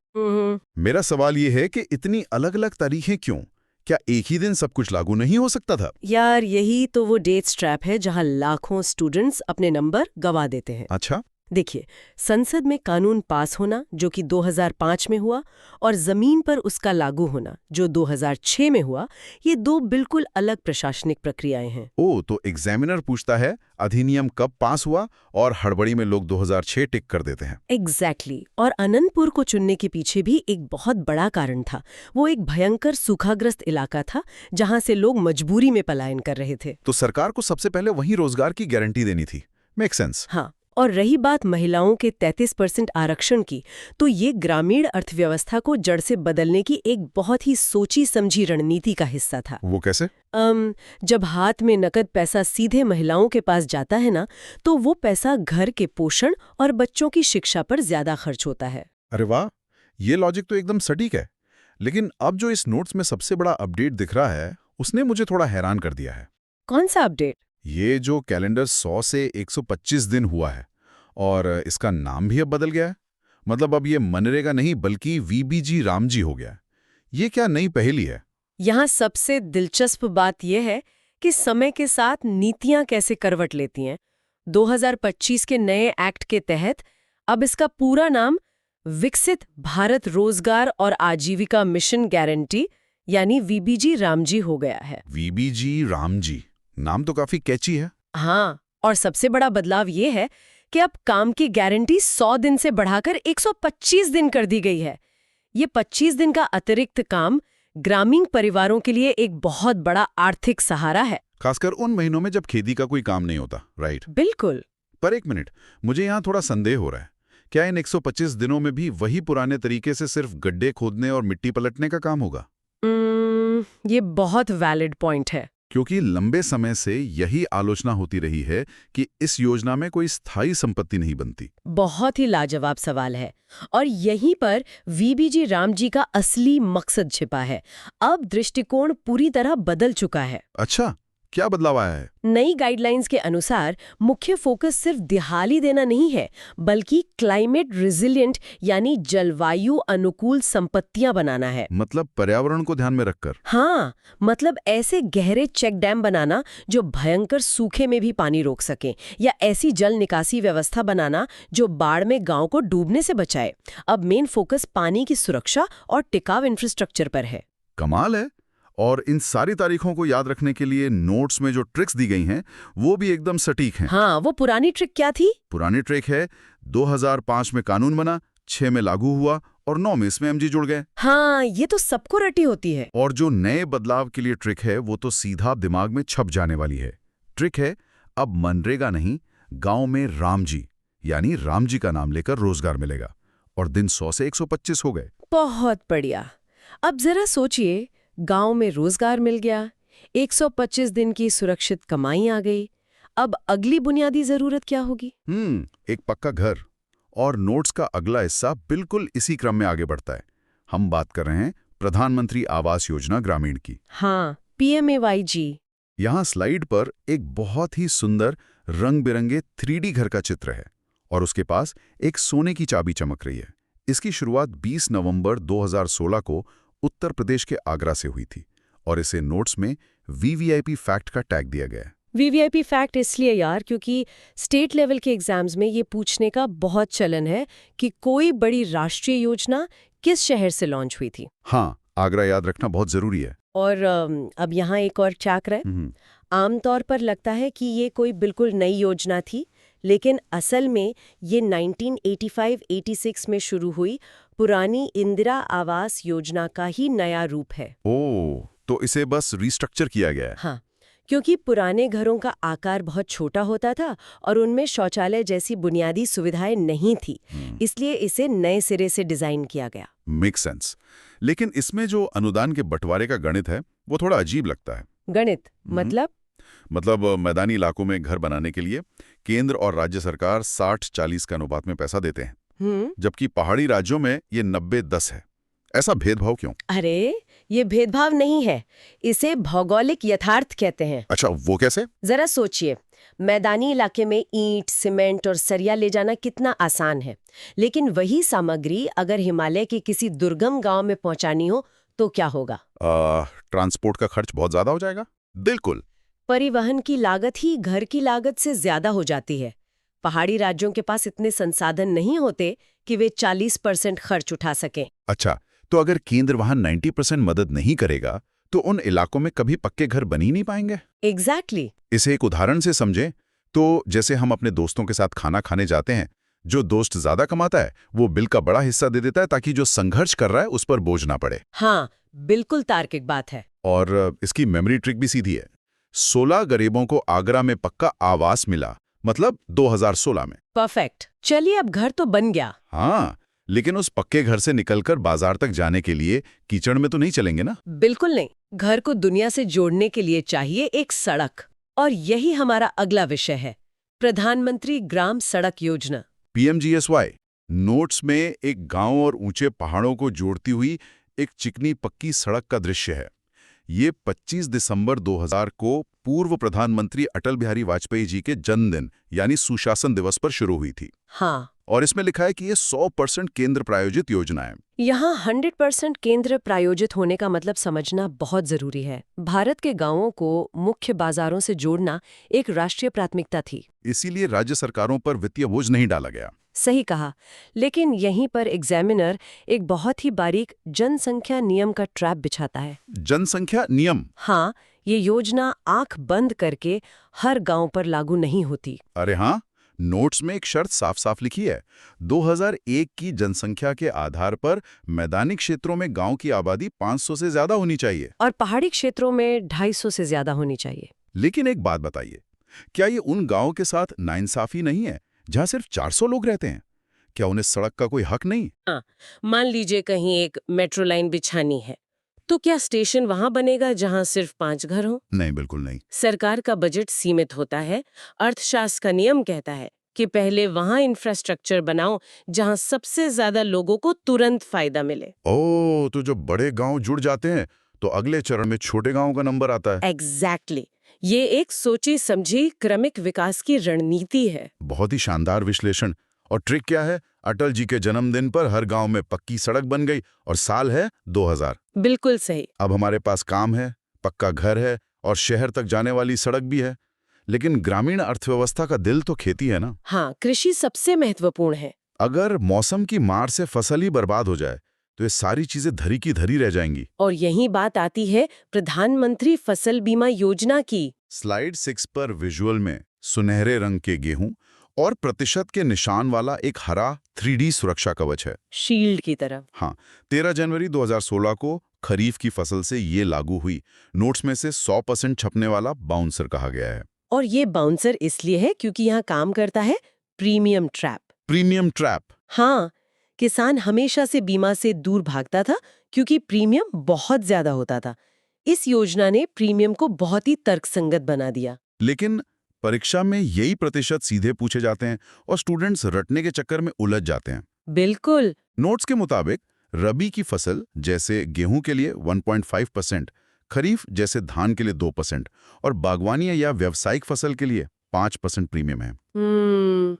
[SPEAKER 3] मेरा सवाल ये है कि इतनी अलग अलग तारीखें क्यों? क्या एक ही दिन सब कुछ लागू नहीं हो सकता था?
[SPEAKER 2] यार यही तो वो डेथ ट्रैप है जहां लाखों स्टूडेंट्स अपने नंबर गवा देते हैं।
[SPEAKER 3] अच्छा।
[SPEAKER 2] देखिए, संसद में कानून पास होना जो कि 2005 में हुआ और जमीन पर उसका लागू होना जो 2006 में हुआ, ये दो बिल्कुल अलग प्रशासनिक प्रक्रियाएं हैं।
[SPEAKER 3] तो एग्जामिनर पूछता है अधिनियम कब पास हुआ और हड़बड़ी में लोग 2006 टिक कर देते हैं।
[SPEAKER 2] एग्जैक्टली और अनंतपुर को चुनने के पीछे भी एक बहुत बड़ा कारण था। वो एक भयंकर सूखाग्रस्त इलाका था जहां से लोग मजबूरी में पलायन कर रहे थे।
[SPEAKER 3] तो सरकार को सबसे पहले वहीं रोजगार की गारंटी देनी थी। Make sense.
[SPEAKER 2] हाँ, और रही बात महिलाओं के 33% आरक्षण की, तो ये ग्रामीण अर्थव्यवस्था को जड़ से बदलने की एक बहुत ही सोची समझी रणनीति का हिस्सा था।
[SPEAKER 3] वो कैसे?
[SPEAKER 2] जब हाथ में नकद पैसा सीधे महिलाओं के पास जाता है ना, तो वो पैसा घर के पोषण और बच्चों की शिक्षा पर ज्यादा खर्च होता है।
[SPEAKER 3] अरे वाह, ये लॉजिक तो एकदम सटीक है। लेकिन अब जो इस नोट्स में सबसे बड़ा अपडेट दिख रहा है, उसने मुझे थोड़ा हैरान कर दिया है।
[SPEAKER 2] कौन सा अपडेट?
[SPEAKER 3] ये जो कैलेंडर 100 से 125 दिन हुआ है और इसका नाम भी अब बदल गया है। मतलब अब ये मनरेगा नहीं बल्कि वीबीजी रामजी हो गया है। ये क्या नई पहेली है?
[SPEAKER 2] यहाँ सबसे दिलचस्प बात यह है कि समय के साथ नीतियां कैसे करवट लेती हैं। 2025 के नए एक्ट के तहत अब इसका पूरा नाम विकसित भारत रोजगार और आजीविका मिशन गारंटी यानी वीबीजी रामजी हो गया है।
[SPEAKER 3] वीबीजी रामजी, नाम तो काफी कैची है।
[SPEAKER 2] हाँ, और सबसे बड़ा बदलाव ये है कि अब काम की गारंटी 100 दिन से बढ़ाकर 125 दिन कर दी गई है। ये 25 दिन का अतिरिक्त काम ग्रामीण परिवारों के लिए एक बहुत बड़ा आर्थिक सहारा है,
[SPEAKER 3] खासकर उन महीनों में जब खेती का कोई काम नहीं होता। राइट।
[SPEAKER 2] बिल्कुल।
[SPEAKER 3] पर एक मिनट, मुझे यहाँ थोड़ा संदेह हो रहा है। क्या इन 125 दिनों में भी वही पुराने तरीके से सिर्फ गड्ढे खोदने और मिट्टी पलटने का काम होगा?
[SPEAKER 2] ये बहुत वैलिड पॉइंट है,
[SPEAKER 3] क्योंकि लंबे समय से यही आलोचना होती रही है कि इस योजना में कोई स्थायी संपत्ति नहीं बनती।
[SPEAKER 2] बहुत ही लाजवाब सवाल है और यहीं पर वीबीजी रामजी का असली मकसद छिपा है। अब दृष्टिकोण पूरी तरह बदल चुका है।
[SPEAKER 3] अच्छा, क्या बदलाव आया है?
[SPEAKER 2] नई गाइडलाइंस के अनुसार मुख्य फोकस सिर्फ दिहाली देना नहीं है, बल्कि क्लाइमेट रिजिलिएंट यानी जलवायु अनुकूल संपत्तियां बनाना है।
[SPEAKER 3] मतलब पर्यावरण को ध्यान में रखकर?
[SPEAKER 2] हाँ, मतलब ऐसे गहरे चेक डैम बनाना जो भयंकर सूखे में भी पानी रोक सके, या ऐसी जल निकासी व्यवस्था बनाना जो बाढ़ में गांव को डूबने से बचाए। अब मेन फोकस पानी की सुरक्षा और टिकाऊ इंफ्रास्ट्रक्चर पर है।
[SPEAKER 3] कमाल है। और इन सारी तारीखों को याद रखने के लिए नोट्स में जो ट्रिक्स दी गई हैं वो भी एकदम सटीक हैं।
[SPEAKER 2] हाँ, वो पुरानी ट्रिक क्या थी?
[SPEAKER 3] पुरानी ट्रिक है 2005 में कानून बना, 6 में लागू हुआ और 9 में इसमें एमजी जुड़ गए।
[SPEAKER 2] हाँ, ये तो सबको रटी होती है।
[SPEAKER 3] और जो नए बदलाव के लिए ट्रिक है वो तो सीधा दिमाग में छप जाने वाली है। ट्रिक है अब मनरेगा नहीं, गांव में रामजी यानी रामजी का नाम लेकर रोजगार मिलेगा और दिन 100 से 125 हो गए।
[SPEAKER 2] बहुत बढ़िया। अब जरा सोचिए, गांव में रोजगार मिल गया, 125 दिन की सुरक्षित कमाई आ गई। अब अगली बुनियादी जरूरत क्या होगी?
[SPEAKER 3] एक पक्का घर। और नोट्स का अगला हिस्सा बिल्कुल इसी क्रम में आगे बढ़ता है। हम बात कर रहे हैं प्रधानमंत्री आवास योजना ग्रामीण की।
[SPEAKER 2] हाँ, PMAYG।
[SPEAKER 3] यहाँ स्लाइड पर एक बहुत ही सुंदर रंग बिरंगे 3D घर का चित्र है और उसके पास एक सोने की चाबी चमक रही है। इसकी शुरुआत 20 नवंबर 2016 को उत्तर प्रदेश के आगरा से हुई थी और इसे नोट्स में VVIP फैक्ट का टैग दिया गया है।
[SPEAKER 2] VVIP फैक्ट इसलिए यार क्योंकि स्टेट लेवल के एग्जाम्स में ये पूछने का बहुत चलन है कि कोई बड़ी राष्ट्रीय योजना किस शहर से लॉन्च हुई थी।
[SPEAKER 3] हाँ, आगरा याद रखना बहुत जरूरी है।
[SPEAKER 2] और अब यहाँ एक और चक्र है। आमतौर पर लगता है कि ये कोई बिल्कुल नई योजना थी, लेकिन असल में ये 1985-86 में शुरू हुई पुरानी इंदिरा आवास योजना का ही नया रूप है।
[SPEAKER 3] ओह, तो इसे बस रिस्ट्रक्चर किया गया है।
[SPEAKER 2] हाँ, क्योंकि पुराने घरों का आकार बहुत छोटा होता था और उनमें शौचालय जैसी बुनियादी सुविधाएं नहीं थी, इसलिए इसे नए सिरे से डिजाइन किया गया।
[SPEAKER 3] Make sense. लेकिन इसमें जो अनुदान के बंटवारे का गणित है वो थोड़ा अजीब लगता है।
[SPEAKER 2] गणित मतलब
[SPEAKER 3] मैदानी इलाकों में घर बनाने के लिए केंद्र और राज्य सरकार 60-40 का अनुपात में पैसा देते हैं, जबकि पहाड़ी राज्यों में ये 90-10 है। ऐसा भेदभाव क्यों?
[SPEAKER 2] अरे, ये भेदभाव नहीं है, इसे भौगोलिक यथार्थ कहते हैं।
[SPEAKER 3] अच्छा, वो कैसे?
[SPEAKER 2] जरा सोचिए, मैदानी इलाके में ईंट, सीमेंट और सरिया ले जाना कितना आसान है, लेकिन वही सामग्री अगर हिमालय के किसी दुर्गम गांव में पहुंचानी हो तो क्या होगा?
[SPEAKER 1] ट्रांसपोर्ट का खर्च बहुत ज्यादा हो जाएगा। बिल्कुल।
[SPEAKER 2] परिवहन की लागत ही घर की लागत से ज्यादा हो जाती है। पहाड़ी राज्यों के पास इतने संसाधन नहीं होते कि वे 40% खर्च उठा सकें।
[SPEAKER 1] अच्छा, तो अगर केंद्र वहां 90% मदद नहीं करेगा तो उन इलाकों में कभी पक्के घर बन ही नहीं पाएंगे।
[SPEAKER 2] एग्जैक्टली।
[SPEAKER 1] इसे एक उदाहरण से समझें तो जैसे हम अपने दोस्तों के साथ खाना खाने जाते हैं, जो दोस्त ज्यादा कमाता है वो बिल का बड़ा हिस्सा दे देता है ताकि जो संघर्ष कर रहा है उस पर बोझ ना पड़े।
[SPEAKER 2] हाँ, बिल्कुल तार्किक बात है।
[SPEAKER 1] और इसकी मेमोरी ट्रिक भी सीधी है। 16 गरीबों को आगरा में पक्का आवास मिला, मतलब 2016 में।
[SPEAKER 2] परफेक्ट। चलिए, अब घर तो बन गया।
[SPEAKER 1] हाँ, लेकिन उस पक्के घर से निकलकर बाजार तक जाने के लिए कीचड़ में तो नहीं चलेंगे ना।
[SPEAKER 2] बिल्कुल नहीं। घर को दुनिया से जोड़ने के लिए चाहिए एक सड़क। और यही हमारा अगला विषय है, प्रधानमंत्री ग्राम सड़क योजना।
[SPEAKER 1] PMGSY नोट्स में एक गांव और ऊंचे पहाड़ों को जोड़ती हुई एक चिकनी पक्की सड़क का दृश्य है। ये 25 दिसंबर 2000 को पूर्व प्रधानमंत्री अटल बिहारी वाजपेयी जी के जन्मदिन यानी सुशासन दिवस पर शुरू हुई थी।
[SPEAKER 2] हाँ,
[SPEAKER 1] और इसमें लिखा है कि ये 100% केंद्र प्रायोजित योजना है।
[SPEAKER 2] यहाँ 100% केंद्र प्रायोजित होने का मतलब समझना बहुत जरूरी है। भारत के गांवों को मुख्य बाजारों से जोड़ना एक राष्ट्रीय प्राथमिकता थी।
[SPEAKER 1] इसीलिए राज्य सरकारों पर वित्तीय बोझ नहीं डाला गया।
[SPEAKER 2] सही कहा। लेकिन यहीं पर एग्जामिनर एक बहुत ही बारीक जनसंख्या नियम का ट्रैप बिछाता है।
[SPEAKER 1] जनसंख्या नियम?
[SPEAKER 2] हाँ, ये योजना आंख बंद करके हर गांव पर लागू नहीं होती।
[SPEAKER 1] अरे हाँ, नोट्स में एक शर्त साफ साफ लिखी है। 2001 की जनसंख्या के आधार पर मैदानी क्षेत्रों में गांव की आबादी 500 से ज्यादा होनी चाहिए
[SPEAKER 2] और पहाड़ी क्षेत्रों में 250 से ज्यादा होनी चाहिए।
[SPEAKER 1] लेकिन एक बात बताइए, क्या ये उन गांवों के साथ नाइंसाफी नहीं है जहां सिर्फ 400 लोग रहते हैं? क्या उन्हें सड़क का कोई हक नहीं?
[SPEAKER 2] हाँ, मान लीजिए कहीं एक मेट्रो लाइन बिछानी है, तो क्या स्टेशन वहां बनेगा जहां सिर्फ 5 घर हों?
[SPEAKER 1] नहीं, बिल्कुल नहीं।
[SPEAKER 2] सरकार का बजट सीमित होता है। अर्थशास्त्र का नियम कहता है कि पहले वहां इंफ्रास्ट्रक्चर बनाओ जहां सबसे ज्यादा लोगों को तुरंत फायदा मिले।
[SPEAKER 1] ओह, तो जो बड़े गांव जुड़ जाते हैं तो अगले चरण में छोटे गांवों का नंबर आता है।
[SPEAKER 2] एग्जैक्टली। ये एक सोची समझी क्रमिक विकास की रणनीति है।
[SPEAKER 1] बहुत ही शानदार विश्लेषण। और ट्रिक क्या है? अटल जी के जन्मदिन पर हर गांव में पक्की सड़क बन गई और साल है 2000।
[SPEAKER 2] बिल्कुल सही।
[SPEAKER 1] अब हमारे पास काम है, पक्का घर है और शहर तक जाने वाली सड़क भी है। लेकिन ग्रामीण अर्थव्यवस्था का दिल तो खेती है ना।
[SPEAKER 2] हाँ, कृषि सबसे महत्वपूर्ण है।
[SPEAKER 1] अगर मौसम की मार से फसल ही बर्बाद हो जाए तो ये सारी चीजें धरी की धरी रह जाएंगी।
[SPEAKER 2] और यही बात आती है प्रधानमंत्री फसल बीमा योजना की।
[SPEAKER 1] स्लाइड 6 पर विजुअल में सुनहरे रंग के गेहूं और प्रतिशत के निशान वाला एक हरा 3D सुरक्षा कवच है।
[SPEAKER 2] शील्ड की तरह।
[SPEAKER 1] हाँ, 13 जनवरी 2016 को खरीफ की फसल से ये लागू हुई। नोट्स में से 100% छपने वाला बाउंसर कहा गया है।
[SPEAKER 2] और ये बाउंसर इसलिए है क्योंकि यहाँ काम करता है प्रीमियम ट्रैप।
[SPEAKER 1] Premium trap?
[SPEAKER 2] हाँ, किसान हमेशा से बीमा से दूर भागता था क्योंकि प्रीमियम बहुत ज्यादा होता था। इस योजना ने प्रीमियम को बहुत ही तर्कसंगत बना दिया।
[SPEAKER 1] लेकिन परीक्षा में यही प्रतिशत सीधे पूछे जाते हैं और स्टूडेंट्स रटने के चक्कर में उलझ जाते हैं।
[SPEAKER 2] बिल्कुल।
[SPEAKER 1] नोट्स के मुताबिक रबी की फसल जैसे गेहूं के लिए 1.5%, खरीफ जैसे धान के लिए 2% और बागवानी या व्यावसायिक फसल के लिए 5% प्रीमियम है।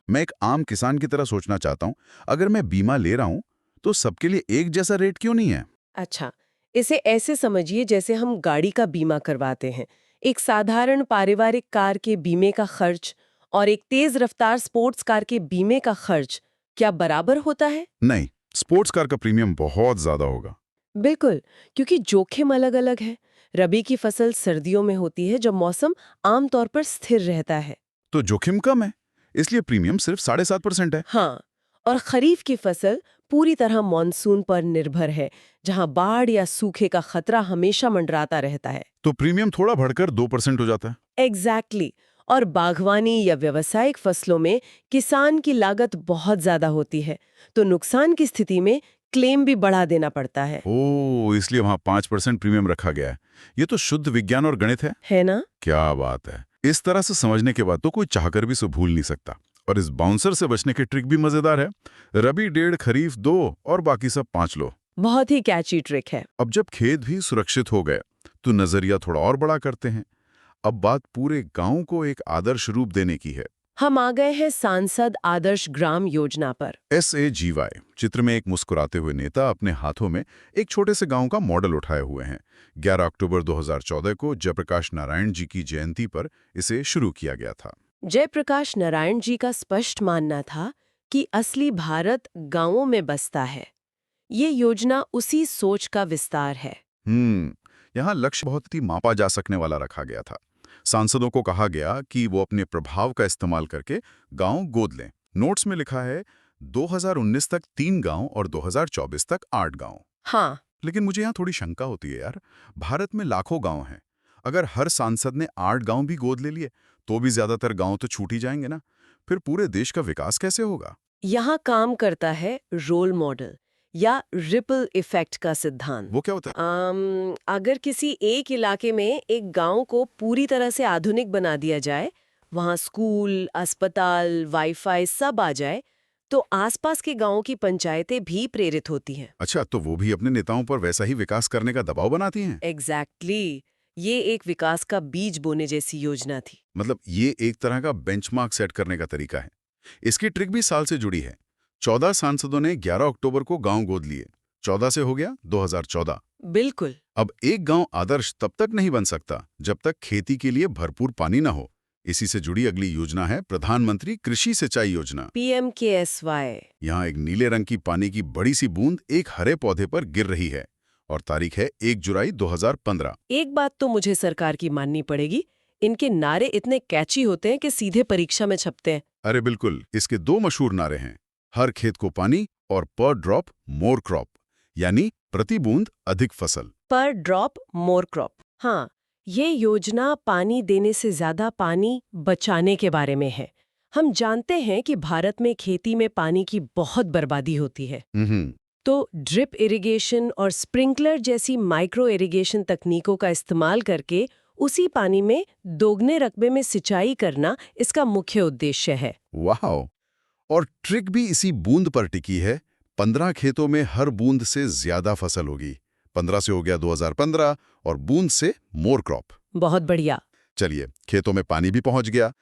[SPEAKER 1] मैं एक आम किसान की तरह सोचना चाहता हूं, अगर मैं बीमा ले रहा हूं तो सबके लिए एक जैसा रेट क्यों नहीं है?
[SPEAKER 2] अच्छा, इसे ऐसे समझिए जैसे हम गाड़ी का बीमा करवाते हैं। एक साधारण पारिवारिक कार के बीमे का खर्च और एक तेज रफ्तार स्पोर्ट्स कार के बीमे का खर्च क्या बराबर होता है?
[SPEAKER 1] नहीं, स्पोर्ट्स कार का प्रीमियम बहुत ज्यादा होगा।
[SPEAKER 2] बिल्कुल, क्योंकि जोखिम अलग अलग है। रबी की फसल सर्दियों में होती है जब मौसम आमतौर पर स्थिर रहता है।
[SPEAKER 1] तो जोखिम कम है, इसलिए प्रीमियम सिर्फ 7.5% है।
[SPEAKER 2] हाँ, और खरीफ की फसल पूरी तरह मॉनसून पर निर्भर है, जहां बाढ़ या सूखे का खतरा हमेशा मंडराता रहता है।
[SPEAKER 1] तो प्रीमियम थोड़ा बढ़कर 2% हो जाता है।
[SPEAKER 2] एग्जैक्टली। और बागवानी या व्यावसायिक फसलों में किसान की लागत बहुत ज्यादा होती है, तो नुकसान की स्थिति में क्लेम भी बढ़ा देना पड़ता है।
[SPEAKER 1] ओह, इसलिए वहां 5% प्रीमियम रखा गया है। ये तो शुद्ध विज्ञान और गणित है
[SPEAKER 2] ना?
[SPEAKER 1] क्या बात है। इस तरह से समझने के बाद तो कोई चाहकर भी इसे भूल नहीं सकता। और इस बाउंसर से बचने की ट्रिक भी मजेदार है। रबी 1.5, खरीफ 2 और बाकी सब 5 लो।
[SPEAKER 2] बहुत ही कैची ट्रिक है।
[SPEAKER 1] अब जब खेत भी सुरक्षित हो गए तो नजरिया थोड़ा और बड़ा करते हैं। अब बात पूरे गांव को एक आदर्श रूप देने की है।
[SPEAKER 2] हम आ गए हैं सांसद आदर्श ग्राम योजना पर।
[SPEAKER 1] SAGY चित्र में एक मुस्कुराते हुए नेता अपने हाथों में एक छोटे से गांव का मॉडल उठाए हुए हैं। 11 अक्टूबर 2014 को जयप्रकाश नारायण जी की जयंती पर इसे शुरू किया गया था।
[SPEAKER 2] जयप्रकाश नारायण जी का स्पष्ट मानना था कि असली भारत गांवों में बसता है। ये योजना उसी सोच का विस्तार है।
[SPEAKER 1] यहाँ लक्ष्य बहुत ही मापा जा सकने वाला रखा गया था। सांसदों को कहा गया कि वो अपने प्रभाव का इस्तेमाल करके गांव गोद लें। नोट्स में लिखा है 2019 तक 3 गांव और 2024 तक 8 गांव।
[SPEAKER 2] हाँ,
[SPEAKER 1] लेकिन मुझे यहाँ थोड़ी शंका होती है यार, भारत में लाखों गांव हैं। अगर हर सांसद ने 8 गांव भी गोद ले लिए तो भी ज्यादातर गांव तो छूट ही जाएंगे ना। फिर पूरे देश का विकास कैसे होगा?
[SPEAKER 2] यहाँ काम करता है रोल मॉडल या रिपल इफेक्ट का सिद्धांत।
[SPEAKER 1] वो क्या होता है?
[SPEAKER 2] अगर किसी एक इलाके में एक गांव को पूरी तरह से आधुनिक बना दिया जाए, वहाँ स्कूल, अस्पताल, वाईफाई सब आ जाए, तो आसपास के गांवों की पंचायतें भी प्रेरित होती हैं।
[SPEAKER 1] अच्छा, तो वो भी अपने नेताओं पर वैसा ही विकास करने का दबाव बनाती हैं?
[SPEAKER 2] एग्जैक्टली। ये एक विकास का बीज बोने जैसी योजना थी।
[SPEAKER 1] मतलब ये एक तरह का बेंचमार्क सेट करने का तरीका है। इसकी ट्रिक भी साल से जुड़ी है। 14 सांसदों ने 11 अक्टूबर को गांव गोद लिए। 14 से हो गया 2014।
[SPEAKER 2] बिल्कुल।
[SPEAKER 1] अब एक गांव आदर्श तब तक नहीं बन सकता जब तक खेती के लिए भरपूर पानी ना हो। इसी से जुड़ी अगली योजना है प्रधानमंत्री कृषि सिंचाई योजना।
[SPEAKER 2] PMKSY।
[SPEAKER 1] यहाँ एक नीले रंग की पानी की बड़ी सी बूंद एक हरे पौधे पर गिर रही है और तारीख है 1 जुलाई 2015।
[SPEAKER 2] एक बात तो मुझे सरकार की माननी पड़ेगी, इनके नारे इतने कैची होते हैं कि सीधे परीक्षा में छपते हैं।
[SPEAKER 1] अरे बिल्कुल, इसके 2 मशहूर नारे हैं, हर खेत को पानी और पर ड्रॉप मोर क्रॉप, यानी प्रति बूंद अधिक फसल।
[SPEAKER 2] पर ड्रॉप मोर क्रॉप। हाँ, ये योजना पानी देने से ज्यादा पानी बचाने के बारे में है। हम जानते हैं कि भारत में खेती में पानी की बहुत बर्बादी होती है। तो ड्रिप इरिगेशन और स्प्रिंकलर जैसी माइक्रो इरिगेशन तकनीकों का इस्तेमाल करके उसी पानी में दोगुने रकबे में सिंचाई करना इसका मुख्य उद्देश्य है।
[SPEAKER 1] वाह! और ट्रिक भी इसी बूंद पर टिकी है। 15 खेतों में हर बूंद से ज्यादा फसल होगी। 15 से हो गया 2015 और बूंद से मोर क्रॉप।
[SPEAKER 2] बहुत बढ़िया।
[SPEAKER 1] चलिए, खेतों में पानी भी पहुंच गया,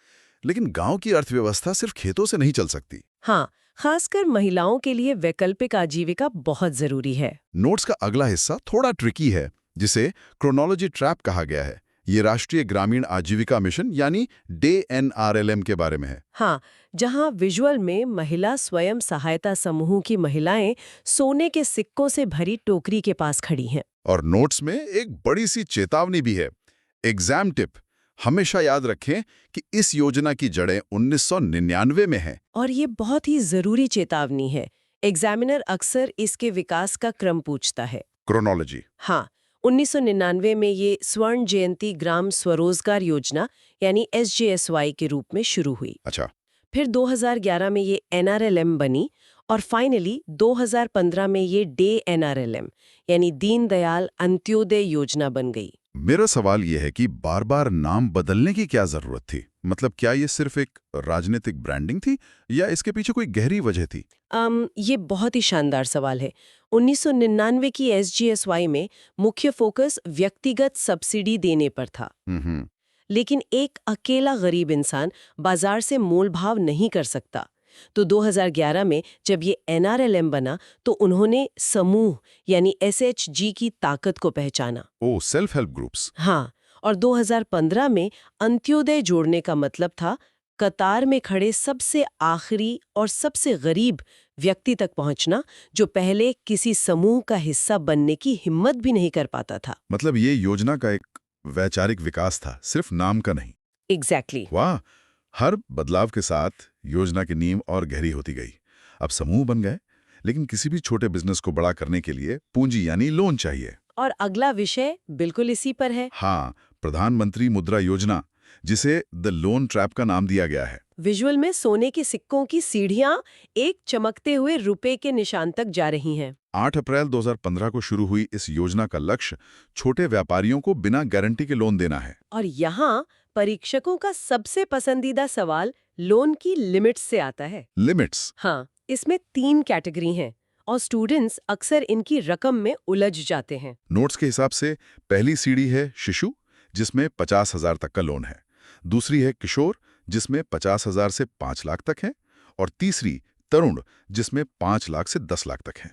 [SPEAKER 1] लेकिन गांव की अर्थव्यवस्था सिर्फ खेतों से नहीं चल सकती।
[SPEAKER 2] हाँ, खासकर महिलाओं के लिए वैकल्पिक आजीविका बहुत जरूरी है।
[SPEAKER 1] नोट्स का अगला हिस्सा थोड़ा ट्रिकी है, जिसे क्रोनोलॉजी ट्रैप कहा गया है। ये राष्ट्रीय ग्रामीण आजीविका मिशन यानी DNRLM के बारे में है।
[SPEAKER 2] हाँ, जहाँ विजुअल में महिला स्वयं सहायता समूह की महिलाएं सोने के सिक्कों से भरी टोकरी के पास खड़ी हैं।
[SPEAKER 1] और नोट्स में एक बड़ी सी चेतावनी भी है। एग्जाम टिप, हमेशा याद रखें कि इस योजना की जड़ें 1999 में हैं।
[SPEAKER 2] और ये बहुत ही जरूरी चेतावनी है। एग्जामिनर अक्सर इसके विकास का क्रम पूछता है।
[SPEAKER 1] क्रोनोलॉजी।
[SPEAKER 2] हाँ, 1999 में ये स्वर्ण जयंती ग्राम स्वरोजगार योजना यानी SJSY के रूप में शुरू हुई।
[SPEAKER 1] अच्छा।
[SPEAKER 2] फिर 2011 में ये NRLM बनी और फाइनली 2015 में ये DNRLM यानी दीनदयाल अंत्योदय योजना बन गई।
[SPEAKER 1] मेरा सवाल यह है कि बार-बार नाम बदलने की क्या जरूरत थी? मतलब क्या ये सिर्फ एक राजनीतिक ब्रांडिंग थी या इसके पीछे कोई गहरी वजह थी?
[SPEAKER 2] ये बहुत ही शानदार सवाल है। 1999 की SJSY में मुख्य फोकस व्यक्तिगत सब्सिडी देने पर था। लेकिन एक अकेला गरीब इंसान बाजार से मोल भाव नहीं कर सकता। तो 2011 में जब ये NRLM बना तो उन्होंने समूह यानी SHG की ताकत को पहचाना।
[SPEAKER 1] ओह, सेल्फ हेल्प ग्रुप्स।
[SPEAKER 2] हाँ, और 2015 में अंत्योदय जोड़ने का मतलब था कतार में खड़े सबसे आखिरी और सबसे गरीब व्यक्ति तक पहुंचना, जो पहले किसी समूह का हिस्सा बनने की हिम्मत भी नहीं कर पाता था।
[SPEAKER 1] मतलब ये योजना का एक वैचारिक विकास था, सिर्फ नाम का नहीं।
[SPEAKER 2] एग्जैक्टली।
[SPEAKER 1] वाह! हर बदलाव के साथ योजना की नींव और गहरी होती गई। अब समूह बन गए, लेकिन किसी भी छोटे बिजनेस को बड़ा करने के लिए पूंजी यानी लोन चाहिए।
[SPEAKER 2] और अगला विषय बिल्कुल इसी पर है।
[SPEAKER 1] हाँ, प्रधानमंत्री मुद्रा योजना, जिसे द लोन ट्रैप का नाम दिया गया है।
[SPEAKER 2] विजुअल में सोने के सिक्कों की सीढ़ियां एक चमकते हुए रुपए के निशान तक जा रही हैं।
[SPEAKER 1] 8 अप्रैल 2015 को शुरू हुई इस योजना का लक्ष्य छोटे व्यापारियों को बिना गारंटी के लोन देना है।
[SPEAKER 2] और यहाँ परीक्षकों का सबसे पसंदीदा सवाल लोन की लिमिट्स से आता है।
[SPEAKER 1] लिमिट्स?
[SPEAKER 2] हाँ, इसमें 3 कैटेगरी हैं और स्टूडेंट्स अक्सर इनकी रकम में उलझ जाते हैं।
[SPEAKER 1] नोट्स के हिसाब से पहली सीढ़ी है शिशु, जिसमें 50,000 तक का लोन है। दूसरी है किशोर, जिसमें 50,000 से 5 लाख तक है, और तीसरी तरुण, जिसमें 5 लाख से 10 लाख तक है।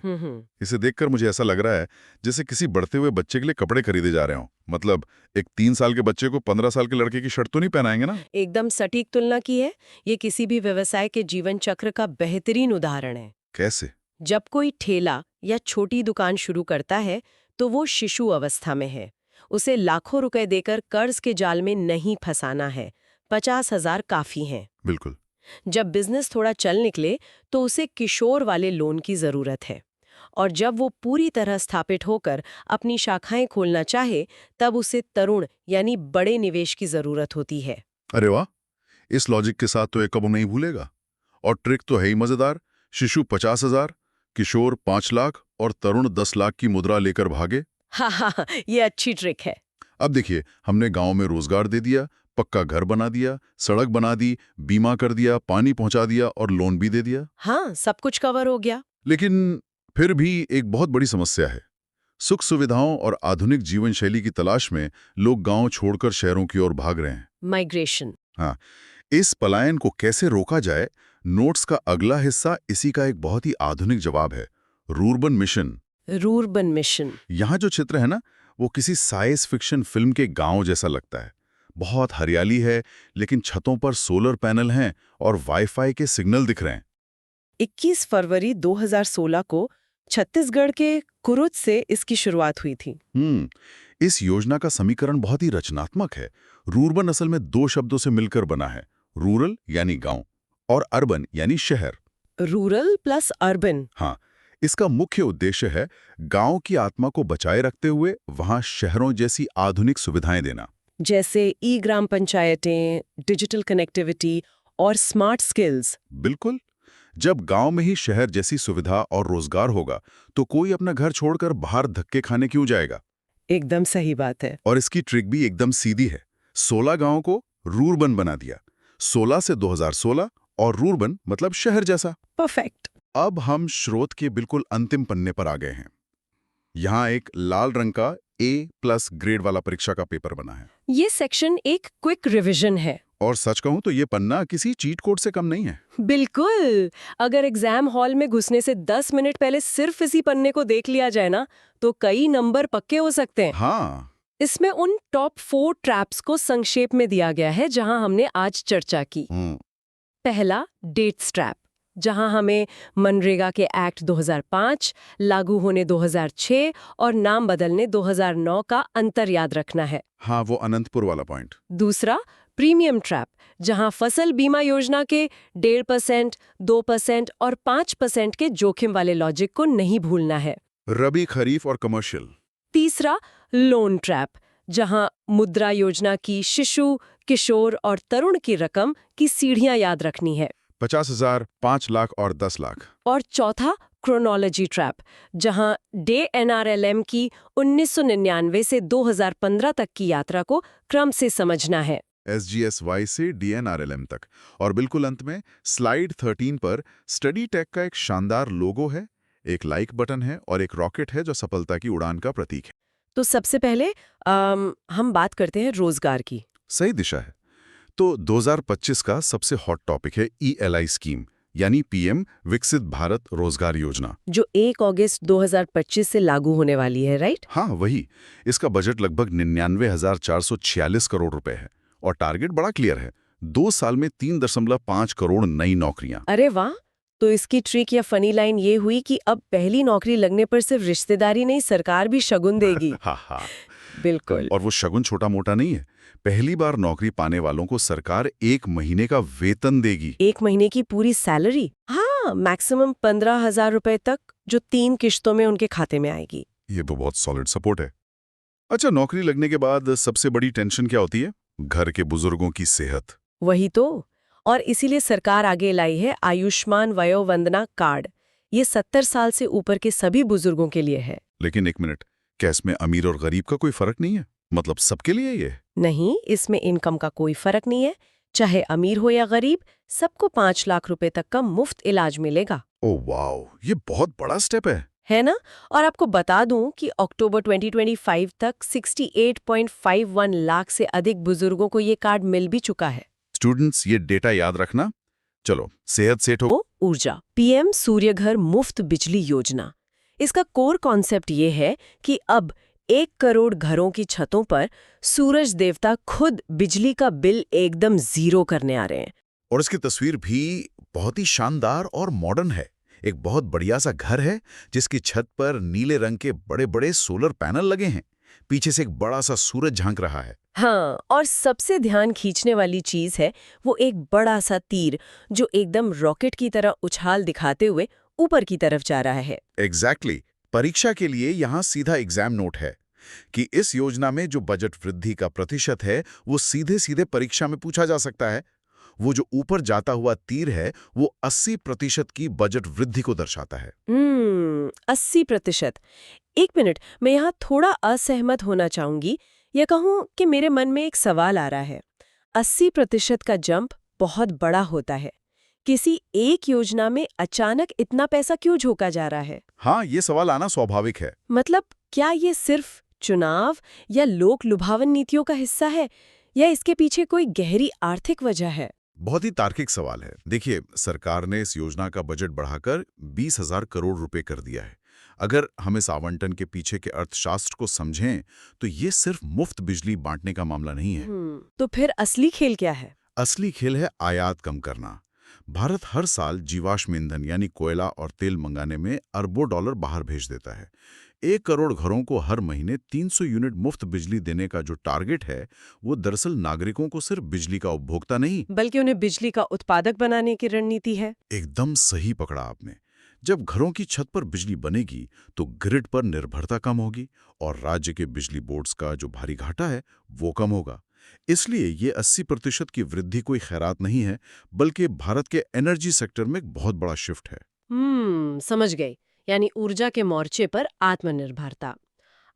[SPEAKER 1] इसे देखकर मुझे ऐसा लग रहा है जैसे किसी बढ़ते हुए बच्चे के लिए कपड़े खरीदे जा रहे हों। मतलब एक 3 साल के बच्चे को 15 साल के लड़के की शर्ट तो नहीं पहनाएंगे ना?
[SPEAKER 2] एकदम सटीक तुलना की है। ये किसी भी व्यवसाय के जीवन चक्र का बेहतरीन उदाहरण है।
[SPEAKER 1] कैसे?
[SPEAKER 2] जब कोई ठेला या छोटी दुकान शुरू करता है तो वो शिशु अवस्था में है। उसे लाखों रुपए देकर कर्ज के जाल में नहीं फंसाना है। 50,000 काफी हैं।
[SPEAKER 1] बिल्कुल।
[SPEAKER 2] जब बिजनेस थोड़ा चल निकले तो उसे किशोर वाले लोन की जरूरत है, और जब वो पूरी तरह स्थापित होकर अपनी शाखाएं खोलना चाहे तब उसे तरुण यानी बड़े निवेश की जरूरत होती है।
[SPEAKER 1] अरे वाह, इस लॉजिक के साथ तो एक कबो नहीं भूलेगा। और ट्रिक तो है ही मजेदार। शिशु 50,000, किशोर 5 लाख और तरुण 10 लाख की मुद्रा लेकर भागे।
[SPEAKER 2] हाँ, ये अच्छी ट्रिक है।
[SPEAKER 1] अब देखिए, हमने गांव में रोजगार दे दिया, पक्का घर बना दिया, सड़क बना दी, बीमा कर दिया, पानी पहुंचा दिया और लोन भी दे दिया।
[SPEAKER 2] हाँ, सब कुछ कवर हो गया।
[SPEAKER 1] लेकिन फिर भी एक बहुत बड़ी समस्या है। सुख सुविधाओं और आधुनिक जीवन शैली की तलाश में लोग गांव छोड़कर शहरों की ओर भाग रहे हैं।
[SPEAKER 2] माइग्रेशन।
[SPEAKER 1] हाँ, इस पलायन को कैसे रोका जाए? नोट्स का अगला हिस्सा इसी का एक बहुत ही आधुनिक जवाब है। Rurban mission.
[SPEAKER 2] Rurban mission.
[SPEAKER 1] यहाँ जो चित्र है ना, वो किसी साइंस फिक्शन फिल्म के गांव जैसा लगता है। बहुत हरियाली है, लेकिन छतों पर सोलर पैनल हैं और वाईफाई के सिग्नल दिख रहे हैं।
[SPEAKER 2] 21 फरवरी 2016 को छत्तीसगढ़ के कुरुद से इसकी शुरुआत हुई थी।
[SPEAKER 1] इस योजना का समीकरण बहुत ही रचनात्मक है। रूरबन असल में 2 शब्दों से मिलकर बना है, रूरल यानी गांव और अर्बन यानी शहर।
[SPEAKER 2] Rural plus urban.
[SPEAKER 1] हाँ, इसका मुख्य उद्देश्य है गांव की आत्मा को बचाए रखते हुए वहां शहरों जैसी आधुनिक सुविधाएं देना,
[SPEAKER 2] जैसे ई ग्राम पंचायतें, डिजिटल कनेक्टिविटी और स्मार्ट स्किल्स।
[SPEAKER 1] बिल्कुल। जब गांव में ही शहर जैसी सुविधा और रोजगार होगा तो कोई अपना घर छोड़कर बाहर धक्के खाने क्यों जाएगा?
[SPEAKER 2] एकदम सही बात है।
[SPEAKER 1] और इसकी ट्रिक भी एकदम सीधी है। 16 गांवों को रूरबन बना दिया। 16 से 2016 और रूरबन मतलब शहर जैसा।
[SPEAKER 2] परफेक्ट।
[SPEAKER 1] अब हम स्रोत के बिल्कुल अंतिम पन्ने पर आ गए हैं। यहाँ एक लाल रंग का A+ ग्रेड वाला परीक्षा का पेपर बना है।
[SPEAKER 2] ये सेक्शन एक क्विक रिवीजन है।
[SPEAKER 1] और सच कहूं तो ये पन्ना किसी चीट कोड से कम नहीं है।
[SPEAKER 2] बिल्कुल। अगर एग्जाम हॉल में घुसने से 10 मिनट पहले सिर्फ इसी पन्ने को देख लिया जाए ना, तो कई नंबर पक्के हो सकते हैं।
[SPEAKER 1] हाँ,
[SPEAKER 2] इसमें उन टॉप 4 ट्रैप्स को संक्षेप में दिया गया है जहां हमने आज चर्चा की। पहला, डेट्स ट्रैप, जहां हमें मनरेगा के एक्ट 2005, लागू होने 2006 और नाम बदलने 2009 का अंतर याद रखना है।
[SPEAKER 1] हाँ, वो अनंतपुर वाला पॉइंट।
[SPEAKER 2] दूसरा, प्रीमियम ट्रैप, जहां फसल बीमा योजना के 1.5%, 2% और 5% के जोखिम वाले लॉजिक को नहीं भूलना है।
[SPEAKER 1] रबी, खरीफ और कमर्शियल।
[SPEAKER 2] तीसरा, लोन ट्रैप, जहां मुद्रा योजना की शिशु, किशोर और तरुण की रकम की सीढ़ियां याद रखनी है।
[SPEAKER 1] 50,000, 5 लाख और 10 लाख।
[SPEAKER 2] और चौथा, क्रोनोलॉजी ट्रैप, जहां डे NRLM की 1999 से 2015 तक की यात्रा को क्रम से समझना है।
[SPEAKER 1] SGSY से DNRLM तक। और बिल्कुल अंत में स्लाइड 13 पर स्टडी टेक का एक शानदार लोगो है, एक लाइक बटन है और एक रॉकेट है जो सफलता की उड़ान का प्रतीक है।
[SPEAKER 2] तो सबसे पहले हम बात करते हैं रोजगार की।
[SPEAKER 1] सही दिशा है। तो 2025 का सबसे हॉट टॉपिक है ELI स्कीम, यानी PM विकसित भारत रोजगार योजना,
[SPEAKER 2] जो 1 अगस्त 2025 से लागू होने वाली है, राइट?
[SPEAKER 1] हाँ, वही। इसका बजट लगभग 99,446 करोड़ रुपए है और टारगेट बड़ा क्लियर है, 2 साल में 3.5 करोड़ नई नौकरियां।
[SPEAKER 2] अरे वाह! तो इसकी ट्रिक या फनी लाइन ये हुई कि अब पहली नौकरी लगने पर सिर्फ रिश्तेदारी नहीं, सरकार भी शगुन देगी।
[SPEAKER 1] हाँ।
[SPEAKER 2] बिल्कुल।
[SPEAKER 1] और वो शगुन छोटा मोटा नहीं है। पहली बार नौकरी पाने वालों को सरकार 1 महीने का वेतन देगी।
[SPEAKER 2] 1 महीने की पूरी सैलरी? हाँ, मैक्सिमम 15,000 रुपए तक, जो 3 किश्तों में उनके खाते में आएगी।
[SPEAKER 1] ये तो बहुत सॉलिड सपोर्ट है। अच्छा, नौकरी लगने के बाद सबसे बड़ी टेंशन क्या होती है? घर के बुजुर्गों की सेहत।
[SPEAKER 2] वही तो। और इसीलिए सरकार आगे लाई है आयुष्मान वयोवंदना कार्ड। ये 70 साल से ऊपर के सभी बुजुर्गों के लिए है।
[SPEAKER 1] लेकिन एक मिनट, क्या इसमें अमीर और गरीब का कोई फर्क नहीं है? मतलब सबके लिए ये?
[SPEAKER 2] नहीं, इसमें इनकम का कोई फर्क नहीं है। चाहे अमीर हो या गरीब, सबको 5 लाख रुपए तक का मुफ्त इलाज मिलेगा।
[SPEAKER 1] ओह वाओ, ये बहुत बड़ा स्टेप
[SPEAKER 2] है ना? और आपको बता दूं कि अक्टूबर 2025 तक 68.51 लाख से अधिक बुजुर्गों को ये कार्ड मिल भी चुका है।
[SPEAKER 1] स्टूडेंट्स, ये डेटा याद रखना। चलो, सेहत सेठ हो।
[SPEAKER 2] ऊर्जा पीएम सूर्यघर मुफ्त बिजली योजना। इसका कोर कॉन्सेप्ट ये है कि अब 1 करोड़ घरों की छतों पर सूरज देवता खुद बिजली का बिल एकदम जीरो करने आ रहे हैं।
[SPEAKER 1] और इसकी तस्वीर भी बहुत ही शानदार और मॉडर्न है। एक बहुत बढ़िया सा घर है जिसकी छत पर नीले रंग के बड़े बड़े सोलर पैनल लगे हैं। पीछे से एक बड़ा सा सूरज झांक रहा है।
[SPEAKER 2] हाँ, और सबसे ध्यान खींचने वाली चीज है वो एक बड़ा सा तीर जो एकदम रॉकेट की तरह उछाल दिखाते हुए ऊपर की तरफ जा रहा है।
[SPEAKER 1] एग्जैक्टली। परीक्षा के लिए यहाँ सीधा एग्जाम नोट है कि इस योजना में जो बजट वृद्धि का प्रतिशत है वो सीधे सीधे परीक्षा में पूछा जा सकता है। वो जो ऊपर जाता हुआ तीर है वो 80% की बजट वृद्धि को दर्शाता है।
[SPEAKER 2] 80%। एक मिनट, मैं यहाँ थोड़ा असहमत होना चाहूंगी या कहूँ कि मेरे मन में एक सवाल आ रहा है। 80% का जंप बहुत बड़ा होता है। किसी एक योजना में अचानक इतना पैसा क्यों झोंका जा रहा है?
[SPEAKER 1] हाँ, ये सवाल आना स्वाभाविक है।
[SPEAKER 2] मतलब क्या ये सिर्फ चुनाव या लोक लुभावन नीतियों का हिस्सा है या इसके पीछे कोई गहरी आर्थिक वजह है?
[SPEAKER 1] बहुत ही तार्किक सवाल है। देखिए, सरकार ने इस योजना का बजट बढ़ाकर 20,000 करोड़ रुपए कर दिया है। अगर हम इस आवंटन के पीछे के अर्थशास्त्र को समझें तो ये सिर्फ मुफ्त बिजली बांटने का मामला नहीं है।
[SPEAKER 2] तो फिर असली खेल क्या है?
[SPEAKER 1] असली खेल है आयात कम करना। भारत हर साल जीवाश्म ईंधन यानी कोयला और तेल मंगाने में अरबों डॉलर बाहर भेज देता है। 1 करोड़ घरों को हर महीने 300 यूनिट मुफ्त बिजली देने का जो टारगेट है वो दरअसल नागरिकों को सिर्फ बिजली का उपभोक्ता नहीं
[SPEAKER 2] बल्कि उन्हें बिजली का उत्पादक बनाने की रणनीति है।
[SPEAKER 1] एकदम सही पकड़ा आपने। जब घरों की छत पर बिजली बनेगी तो ग्रिड पर निर्भरता कम होगी और राज्य के बिजली बोर्ड्स का जो भारी घाटा है वो कम होगा। इसलिए ये 80% की वृद्धि कोई खैरात नहीं है बल्कि भारत के एनर्जी सेक्टर में एक बहुत बड़ा शिफ्ट है।
[SPEAKER 2] समझ गई। यानी ऊर्जा के मोर्चे पर आत्मनिर्भरता।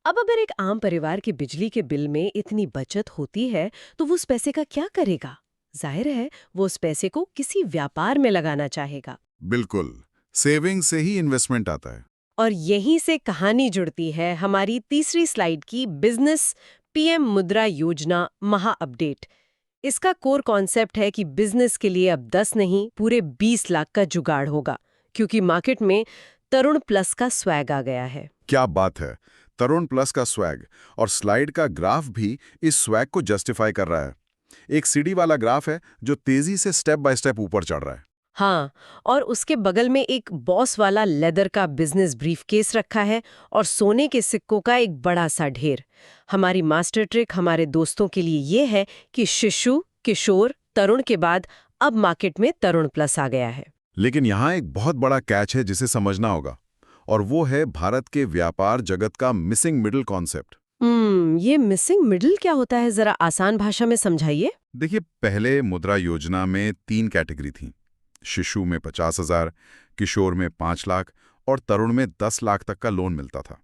[SPEAKER 2] अब अगर एक आम परिवार की बिजली के बिल में इतनी बचत होती है तो वो उस पैसे का क्या करेगा? जाहिर है वो उस पैसे को किसी व्यापार में लगाना चाहेगा।
[SPEAKER 1] बिल्कुल, सेविंग से ही इन्वेस्टमेंट आता है।
[SPEAKER 2] और यहीं से कहानी जुड़ती है हमारी तीसरी स्लाइड की बिजनेस पीएम मुद्रा योजना महा अपडेट। इसका कोर कॉन्सेप्ट है कि बिजनेस के लिए अब 10 नहीं पूरे 20 लाख का जुगाड़ होगा, क्योंकि मार्केट में तरुण प्लस का स्वैग आ गया है।
[SPEAKER 1] क्या बात है, तरुण प्लस का स्वैग। और स्लाइड का ग्राफ भी इस स्वैग को जस्टिफाई कर रहा है। एक सीढ़ी वाला ग्राफ है जो तेजी से स्टेप बाय स्टेप ऊपर चढ़ रहा है।
[SPEAKER 2] हाँ, और उसके बगल में एक बॉस वाला लेदर का बिजनेस ब्रीफकेस रखा है और सोने के सिक्कों का एक बड़ा सा ढेर। हमारी मास्टर ट्रिक हमारे दोस्तों के लिए ये है कि शिशु, किशोर, तरुण के बाद अब मार्केट में तरुण प्लस आ गया है।
[SPEAKER 1] लेकिन यहाँ एक बहुत बड़ा कैच है जिसे समझना होगा, और वो है भारत के व्यापार जगत का मिसिंग मिडिल कॉन्सेप्ट।
[SPEAKER 2] ये मिसिंग मिडिल क्या होता है, जरा आसान भाषा में समझाइए।
[SPEAKER 1] देखिए, पहले मुद्रा योजना में 3 कैटेगरी थी। शिशु में 50,000, किशोर में 5 लाख और तरुण में 10 लाख तक का लोन मिलता था।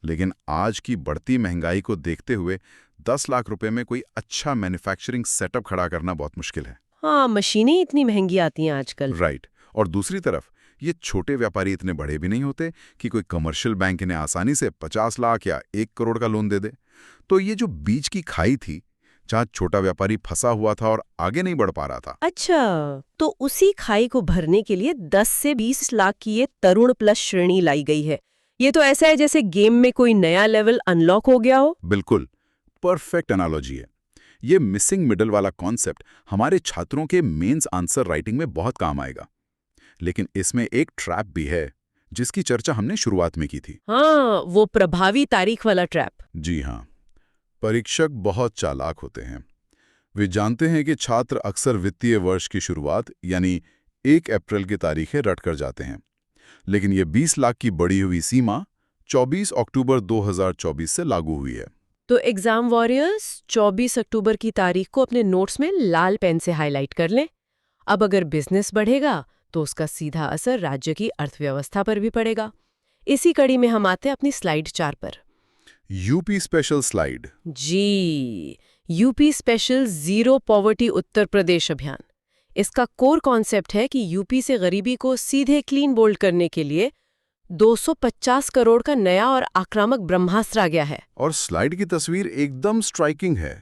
[SPEAKER 1] लेकिन आज की बढ़ती महंगाई को देखते हुए 10 लाख रुपए में कोई अच्छा मैन्युफैक्चरिंग सेटअप खड़ा करना बहुत मुश्किल है।
[SPEAKER 2] हाँ, मशीनें इतनी महंगी आती हैं आजकल।
[SPEAKER 1] राइट। और दूसरी तरफ ये छोटे व्यापारी इतने बड़े भी नहीं होते कि कोई कमर्शियल बैंक इन्हें आसानी से 50 लाख या 1 करोड़ का लोन दे दे। तो ये जो बीच की खाई थी, जहाँ छोटा व्यापारी फंसा हुआ था और आगे नहीं बढ़ पा रहा था।
[SPEAKER 2] अच्छा, तो उसी खाई को भरने के लिए 10 से 20 लाख की ये तरुण प्लस श्रेणी लाई गई है। ये तो ऐसा है जैसे गेम में कोई नया लेवल अनलॉक हो गया हो।
[SPEAKER 1] बिल्कुल, परफेक्ट एनालॉजी है। ये मिसिंग मिडल वाला कॉन्सेप्ट हमारे छात्रों के मेंस आंसर राइटिंग में बहुत काम आएगा। लेकिन इसमें एक ट्रैप भी है जिसकी चर्चा हमने शुरुआत में की थी।
[SPEAKER 2] हाँ, वो प्रभावी तारीख वाला ट्रैप।
[SPEAKER 1] जी हाँ, परीक्षक बहुत चालाक होते हैं। वे जानते हैं कि छात्र अक्सर वित्तीय वर्ष की शुरुआत यानी 1 अप्रैल की तारीखें रट कर जाते हैं। लेकिन ये 20 लाख की बढ़ी हुई सीमा 24 अक्टूबर 2024 से लागू हुई है।
[SPEAKER 2] तो एग्जाम वॉरियर्स 24 अक्टूबर की तारीख को अपने नोट्स में लाल पेन से हाईलाइट कर लें। अब अगर बिजनेस बढ़ेगा तो उसका सीधा असर राज्य की अर्थव्यवस्था पर भी पड़ेगा। इसी कड़ी में हम आते हैं अपनी स्लाइड 4 पर।
[SPEAKER 1] UP special slide.
[SPEAKER 2] जी, UP special zero poverty Uttar Pradesh अभियान। इसका कोर कॉन्सेप्ट है कि यूपी से गरीबी को सीधे क्लीन बोल्ड करने के लिए 250 करोड़ का नया और आक्रामक ब्रह्मास्त्र आ गया है।
[SPEAKER 1] और स्लाइड की तस्वीर एकदम स्ट्राइकिंग है।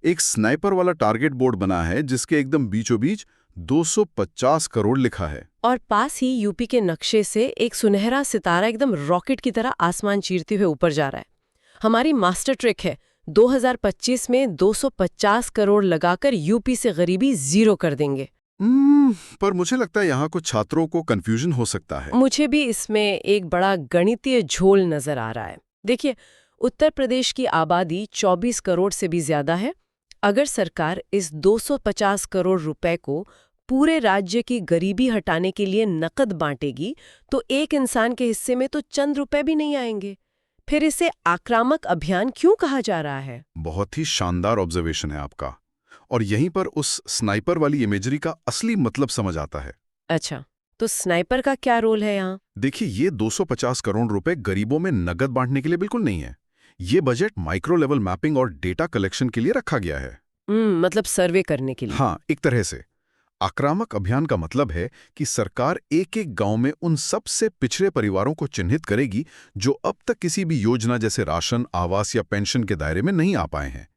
[SPEAKER 1] एक स्नाइपर वाला टारगेट बोर्ड बना है जिसके एकदम बीचों बीच 250 करोड़ लिखा है।
[SPEAKER 2] और पास ही यूपी के नक्शे से एक सुनहरा सितारा एकदम रॉकेट की तरह आसमान चीरते हुए ऊपर जा रहा है। हमारी मास्टर ट्रिक है 2025 में 250 करोड़ लगाकर यूपी से गरीबी जीरो कर देंगे।
[SPEAKER 1] पर मुझे लगता है यहाँ कुछ छात्रों को कंफ्यूजन हो सकता है।
[SPEAKER 2] मुझे भी इसमें एक बड़ा गणितीय झोल नजर आ रहा है। देखिए, उत्तर प्रदेश की आबादी 24 करोड़ से भी ज्यादा है। अगर सरकार इस 250 करोड़ रुपए को पूरे राज्य की गरीबी हटाने के लिए नकद बांटेगी तो एक इंसान के हिस्से में तो चंद रुपए भी नहीं आएंगे। फिर इसे आक्रामक अभियान क्यों कहा जा रहा है?
[SPEAKER 1] बहुत ही शानदार ऑब्जर्वेशन है आपका, और यहीं पर उस स्नाइपर वाली इमेजरी का असली मतलब समझ आता है।
[SPEAKER 2] अच्छा, तो स्नाइपर का क्या रोल है यहाँ?
[SPEAKER 1] देखिए, ये 250 करोड़ रुपए गरीबों में नकद बांटने के लिए बिल्कुल नहीं है। ये बजट माइक्रो लेवल मैपिंग और डेटा कलेक्शन के लिए रखा गया है।
[SPEAKER 2] मतलब सर्वे करने के लिए।
[SPEAKER 1] हाँ, एक तरह से। आक्रामक अभियान का मतलब है कि सरकार एक एक गांव में उन सबसे पिछड़े परिवारों को चिन्हित करेगी जो अब तक किसी भी योजना जैसे राशन, आवास या पेंशन के दायरे में नहीं आ पाए हैं।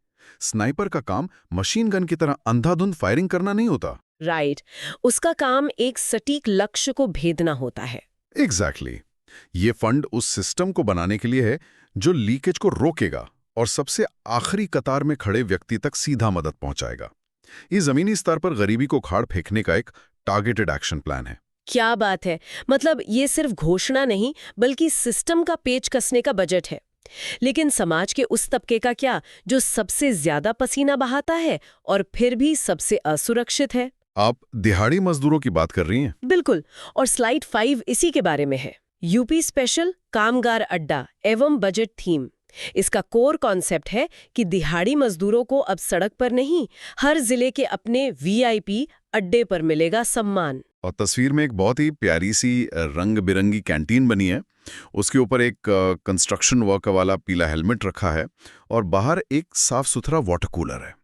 [SPEAKER 1] स्नाइपर का काम मशीन गन की तरह अंधाधुंध फायरिंग करना नहीं होता।
[SPEAKER 2] राइट, उसका काम एक सटीक लक्ष्य को भेदना होता है।
[SPEAKER 1] एग्जैक्टली। ये फंड उस सिस्टम को बनाने के लिए है जो लीकेज को रोकेगा और सबसे आखिरी कतार में खड़े व्यक्ति तक सीधा मदद पहुंचाएगा। ये जमीनी स्तर पर गरीबी को खाड़ फेंकने का एक टारगेटेड एक्शन प्लान है।
[SPEAKER 2] क्या बात है! मतलब ये सिर्फ घोषणा नहीं बल्कि सिस्टम का पेच कसने का बजट है। लेकिन समाज के उस तबके का क्या जो सबसे ज्यादा पसीना बहाता है और फिर भी सबसे असुरक्षित है?
[SPEAKER 1] आप दिहाड़ी मजदूरों की बात कर रही हैं?
[SPEAKER 2] बिल्कुल, और स्लाइड 5 इसी के बारे में है। यूपी स्पेशल कामगार अड्डा एवं बजट थीम। इसका कोर कॉन्सेप्ट है कि दिहाड़ी मजदूरों को अब सड़क पर नहीं, हर जिले के अपने वीआईपी अड्डे पर मिलेगा सम्मान।
[SPEAKER 1] और तस्वीर में एक बहुत ही प्यारी सी रंग बिरंगी कैंटीन बनी है। उसके ऊपर एक कंस्ट्रक्शन वर्क वाला पीला हेलमेट रखा है और बाहर एक साफ सुथरा वाटर कूलर है।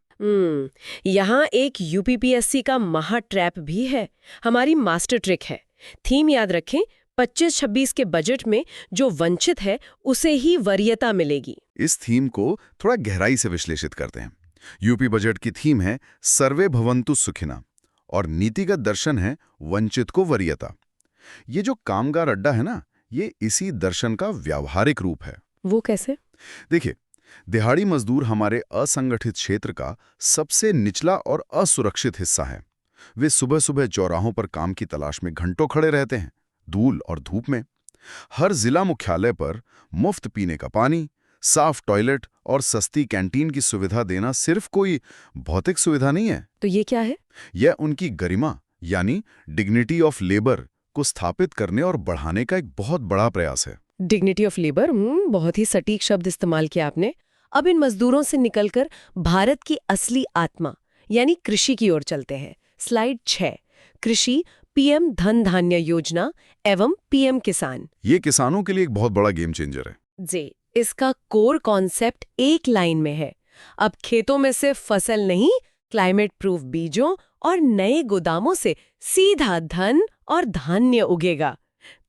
[SPEAKER 2] यहाँ एक यूपीपीएससी का महा ट्रैप भी है। हमारी मास्टर ट्रिक है। थीम याद रखें, 25-26 के बजट में जो वंचित है उसे ही वरीयता मिलेगी।
[SPEAKER 1] इस थीम को थोड़ा गहराई से विश्लेषित करते हैं। यूपी बजट की थीम है सर्वे भवन्तु सुखिना और नीतिगत दर्शन है वंचित को वरीयता। ये जो कामगार अड्डा है ना, ये इसी दर्शन का व्यावहारिक रूप है।
[SPEAKER 2] वो कैसे?
[SPEAKER 1] देखिए, दिहाड़ी मजदूर हमारे असंगठित क्षेत्र का सबसे निचला और असुरक्षित हिस्सा है। वे सुबह सुबह चौराहों पर काम की तलाश में घंटों खड़े रहते हैं, धूल और धूप में। हर जिला मुख्यालय पर मुफ्त पीने का पानी, साफ टॉयलेट और सस्ती कैंटीन की सुविधा देना सिर्फ कोई भौतिक सुविधा नहीं है।
[SPEAKER 2] तो ये क्या है?
[SPEAKER 1] यह उनकी गरिमा यानी डिग्निटी ऑफ लेबर को स्थापित करने और बढ़ाने का एक बहुत बड़ा प्रयास है।
[SPEAKER 2] डिग्निटी ऑफ लेबर, बहुत ही सटीक शब्द इस्तेमाल किया आपने। अब इन मजदूरों से निकलकर भारत की असली आत्मा यानी कृषि की ओर चलते हैं। स्लाइड 6, कृषि, पीएम धन धान्य योजना एवं पीएम किसान।
[SPEAKER 1] ये किसानों के लिए एक बहुत बड़ा गेम चेंजर है।
[SPEAKER 2] जी, इसका कोर कॉन्सेप्ट एक लाइन में है। अब खेतों में से फसल नहीं, क्लाइमेट प्रूफ बीजों और नए गोदामों से सीधा धन और धान्य उगेगा।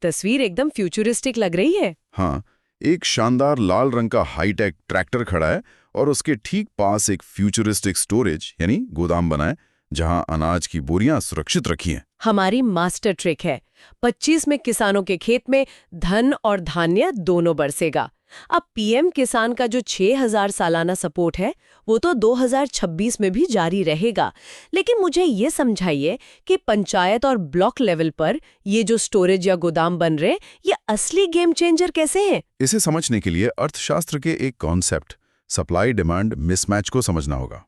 [SPEAKER 2] तस्वीर एकदम फ्यूचरिस्टिक लग रही है।
[SPEAKER 1] हाँ, एक शानदार लाल रंग का हाईटेक ट्रैक्टर खड़ा है और उसके ठीक पास एक फ्यूचरिस्टिक स्टोरेज यानी गोदाम बना है जहां अनाज की बोरियां सुरक्षित रखी हैं।
[SPEAKER 2] हमारी मास्टर ट्रिक है, 25 में किसानों के खेत में धन और धान्य दोनों बरसेगा। अब पीएम किसान का जो 6000 सालाना सपोर्ट है वो तो 2026 में भी जारी रहेगा। लेकिन मुझे ये समझाइए कि पंचायत और ब्लॉक लेवल पर ये जो स्टोरेज या गोदाम बन रहे, ये असली गेम चेंजर कैसे हैं?
[SPEAKER 1] इसे समझने के लिए अर्थशास्त्र के एक कॉन्सेप्ट सप्लाई डिमांड मिसमैच को समझना होगा।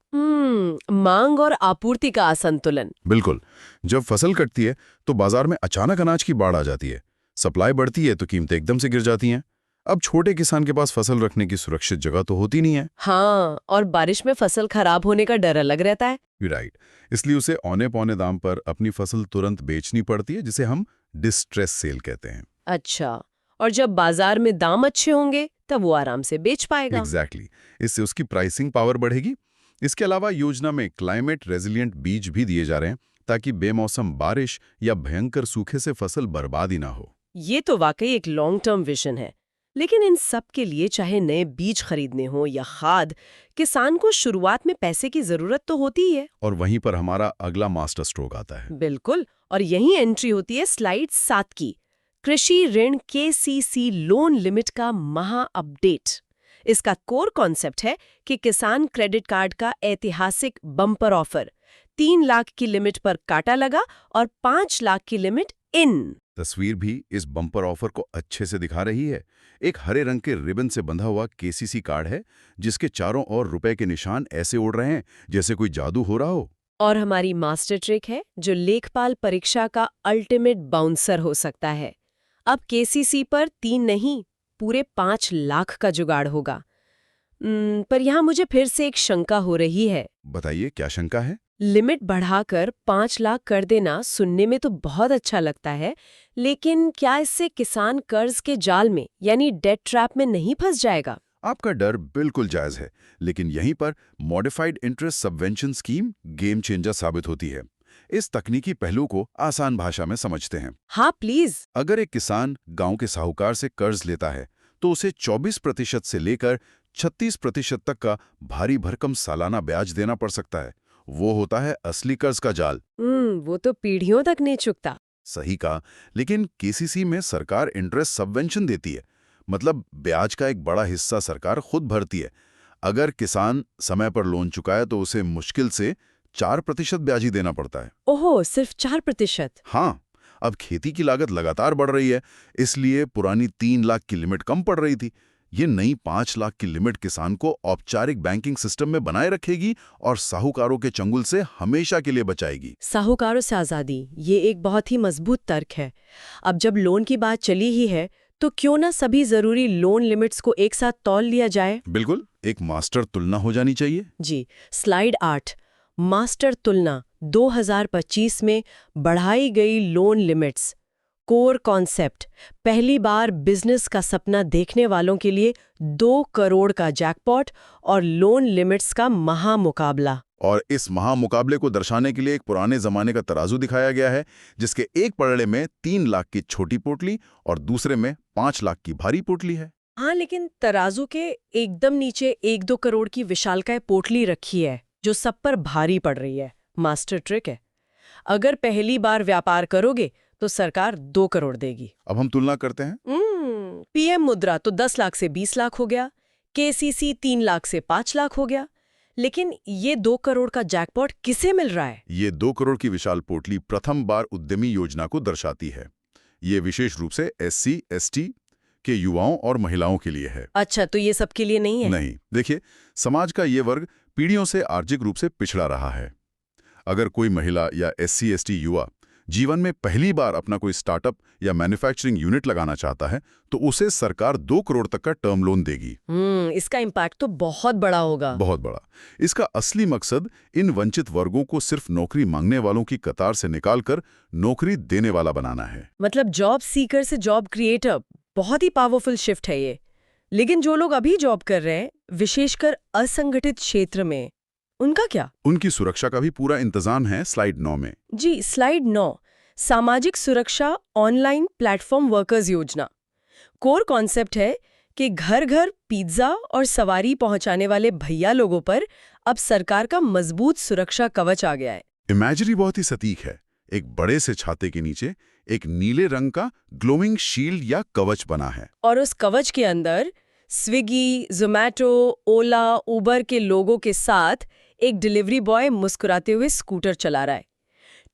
[SPEAKER 2] मांग और आपूर्ति का असंतुलन।
[SPEAKER 1] बिल्कुल। जब फसल कटती है तो बाजार में अचानक अनाज की बाढ़ आ जाती है। सप्लाई बढ़ती है तो कीमतें एकदम से गिर जाती हैं। अब छोटे किसान के पास फसल रखने की सुरक्षित जगह तो होती नहीं है।
[SPEAKER 2] हाँ, और बारिश में फसल खराब होने का डर अलग रहता है।
[SPEAKER 1] राइट, इसलिए उसे औने पौने दाम पर अपनी फसल तुरंत बेचनी पड़ती है, जिसे हम डिस्ट्रेस सेल कहते हैं।
[SPEAKER 2] अच्छा, और जब बाजार में दाम अच्छे होंगे तब वो आराम से बेच पाएगा।
[SPEAKER 1] एग्जैक्टली। इससे उसकी प्राइसिंग पावर बढ़ेगी। इसके अलावा योजना में क्लाइमेट रेजिलिएंट बीज भी दिए जा रहे हैं ताकि बेमौसम बारिश या भयंकर सूखे से फसल बर्बाद ही ना हो।
[SPEAKER 2] ये तो वाकई एक लॉन्ग टर्म विजन है। लेकिन इन सब के लिए चाहे नए बीज खरीदने हो या खाद, किसान को शुरुआत में पैसे की जरूरत तो होती ही है।
[SPEAKER 1] और वहीं पर हमारा अगला मास्टर स्ट्रोक आता है।
[SPEAKER 2] बिल्कुल, और यही एंट्री होती है स्लाइड 7 की, कृषि ऋण KCC लोन लिमिट का महा अपडेट। इसका कोर कॉन्सेप्ट है कि किसान क्रेडिट कार्ड का ऐतिहासिक बम्पर ऑफर 3 लाख की लिमिट पर काटा लगा और 5 लाख की लिमिट इन।
[SPEAKER 1] तस्वीर भी इस बम्पर ऑफर को अच्छे से दिखा रही है। एक हरे रंग के रिबन से बंधा हुआ KCC कार्ड है, जिसके चारों ओर रुपए के निशान ऐसे उड़ रहे हैं जैसे कोई जादू हो रहा हो।
[SPEAKER 2] और हमारी मास्टर ट्रिक है जो लेखपाल परीक्षा का अल्टीमेट बाउंसर हो सकता है। अब KCC पर 3 नहीं, पूरे 5 लाख का जुगाड़ होगा। पर यहाँ मुझे फिर से एक शंका हो रही है।
[SPEAKER 1] बताइए, क्या शंका है?
[SPEAKER 2] लिमिट बढ़ाकर 5 लाख कर देना सुनने में तो बहुत अच्छा लगता है, लेकिन क्या इससे किसान कर्ज के जाल में यानी डेट ट्रैप में नहीं फंस जाएगा?
[SPEAKER 1] आपका डर बिल्कुल जायज है, लेकिन यहीं पर modified interest subvention scheme game changer साबित होती है। इस तकनीकी पहलू को आसान भाषा में समझते हैं।
[SPEAKER 2] हाँ प्लीज।
[SPEAKER 1] अगर एक किसान गांव के साहूकार से कर्ज लेता है, तो उसे 24% से लेकर 36% तक का भारी भरकम सालाना ब्याज देना पड़ सकता है। वो होता है असली कर्ज का जाल।
[SPEAKER 2] वो तो पीढ़ियों तक नहीं चुकता।
[SPEAKER 1] सही कहा, लेकिन KCC में सरकार इंटरेस्ट सबवेंशन देती है, मतलब ब्याज का एक बड़ा हिस्सा सरकार खुद भरती है। अगर किसान समय पर लोन चुकाए तो उसे मुश्किल से 4% ब्याज ही देना पड़ता है।
[SPEAKER 2] ओहो, सिर्फ 4%?
[SPEAKER 1] हाँ, अब खेती की लागत लगातार बढ़ रही है, इसलिए पुरानी 3 लाख की लिमिट कम पड़ रही थी। ये नई 5 लाख की लिमिट किसान को औपचारिक बैंकिंग सिस्टम में बनाए रखेगी और साहूकारों के चंगुल से हमेशा के लिए बचाएगी।
[SPEAKER 2] साहूकारों से आजादी, ये एक बहुत ही मजबूत तर्क है। अब जब लोन की बात चली ही है, तो क्यों ना सभी जरूरी लोन लिमिट्स को एक साथ तौल लिया जाए?
[SPEAKER 1] बिल्कुल, एक मास्टर तुलना हो जानी चाहिए।
[SPEAKER 2] जी, स्लाइड 8, मास्टर तुलना 2025 में बढ़ाई गई लोन लिमिट्स। कोर कॉन्सेप्ट, पहली बार बिजनेस का सपना देखने वालों के लिए 2 करोड़ का जैकपॉट और लोन लिमिट्स का महामुकाबला।
[SPEAKER 1] और इस महामुकाबले को दर्शाने के लिए एक पुराने जमाने का तराजू दिखाया गया है, जिसके एक पलड़े में 3 लाख की छोटी पोटली और दूसरे में 5 लाख की भारी पोटली है।
[SPEAKER 2] हाँ, लेकिन तराजू के एकदम नीचे 1-2 करोड़ की विशालकाय पोटली रखी है, जो सब पर भारी पड़ रही है। मास्टर ट्रिक है। अगर पहली बार व्यापार करोगे तो सरकार 2 करोड़ देगी।
[SPEAKER 1] अब हम तुलना करते हैं।
[SPEAKER 2] PM मुद्रा तो 10 लाख से 20 लाख हो गया, KCC 3 लाख से 5 लाख हो गया, लेकिन ये 2 करोड़ का जैकपॉट किसे मिल रहा है?
[SPEAKER 1] ये 2 करोड़ की विशाल पोटली प्रथम बार उद्यमी योजना को दर्शाती है। ये विशेष रूप से SC, ST के युवाओं और महिलाओं के लिए है।
[SPEAKER 2] अच्छा, तो ये सबके लिए नहीं है?
[SPEAKER 1] नहीं, देखिए, समाज का ये वर्ग पीढ़ियों से आर्थिक रूप से पिछड़ा रहा है। अगर कोई महिला या SC, ST युवा जीवन में पहली बार अपना कोई स्टार्टअप या मैन्युफैक्चरिंग यूनिट लगाना चाहता है, तो उसे सरकार 2 करोड़ तक का टर्म लोन देगी।
[SPEAKER 2] इसका इम्पैक्ट तो बहुत बड़ा होगा।
[SPEAKER 1] बहुत बड़ा। इसका असली मकसद इन वंचित वर्गों को सिर्फ नौकरी मांगने वालों की कतार से निकालकर नौकरी देने वाला बनाना है।
[SPEAKER 2] मतलब जॉब सीकर से जॉब क्रिएटर, बहुत ही पावरफुल शिफ्ट है ये। लेकिन जो लोग अभी जॉब कर रहे हैं, विशेषकर असंगठित क्षेत्र में, उनका क्या?
[SPEAKER 1] उनकी सुरक्षा का भी पूरा इंतजाम है स्लाइड 9 में।
[SPEAKER 2] जी, स्लाइड 9, सामाजिक सुरक्षा ऑनलाइन प्लेटफॉर्म वर्कर्स योजना। कोर कॉन्सेप्ट है कि घर घर पिज्जा और सवारी पहुंचाने वाले भैया लोगों पर अब सरकार का मजबूत सुरक्षा कवच आ गया है।
[SPEAKER 1] इमेजरी बहुत ही सटीक है। एक बड़े से छाते के नीचे एक नीले रंग का ग्लोइंग शील्ड या कवच बना है,
[SPEAKER 2] और उस कवच के अंदर स्विगी, जोमैटो, ओला, उबर के लोगों के साथ एक डिलीवरी बॉय मुस्कुराते हुए स्कूटर चला रहा है।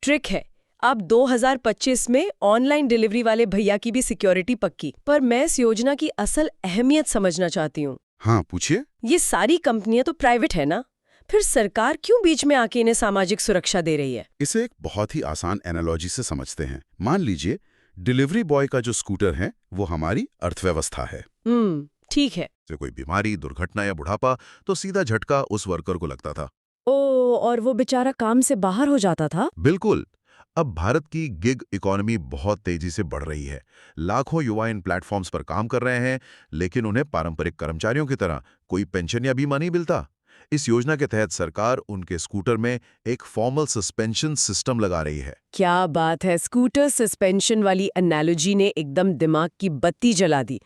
[SPEAKER 2] ट्रिक है, अब 2025 में ऑनलाइन डिलीवरी वाले भैया की भी सिक्योरिटी पक्की। पर मैं इस योजना की असल अहमियत समझना चाहती हूँ।
[SPEAKER 1] हाँ, पूछिए।
[SPEAKER 2] ये सारी कंपनियां तो प्राइवेट है ना, फिर सरकार क्यों बीच में आके इन्हें सामाजिक सुरक्षा दे रही है?
[SPEAKER 1] इसे एक बहुत ही आसान एनालॉजी से समझते हैं। मान लीजिए डिलीवरी बॉय का जो स्कूटर है वो हमारी अर्थव्यवस्था है।
[SPEAKER 2] ठीक है।
[SPEAKER 1] जैसे कोई बीमारी, दुर्घटना या बुढ़ापा, तो सीधा झटका उस वर्कर को लगता था।
[SPEAKER 2] और वो बेचारा काम से बाहर हो जाता था।
[SPEAKER 1] बिल्कुल। अब भारत की गिग इकोनॉमी बहुत तेजी से बढ़ रही है। लाखों युवा इन प्लेटफॉर्म्स पर काम कर रहे हैं, लेकिन उन्हें पारंपरिक कर्मचारियों की तरह कोई पेंशन या बीमा नहीं मिलता। इस योजना के तहत सरकार उनके स्कूटर में एक फॉर्मल सस्पेंशन सिस्टम लगा रही है।
[SPEAKER 2] क्या बात है, स्कूटर सस्पेंशन वाली एनालॉजी ने एकदम दिमाग की बत्ती जला दी।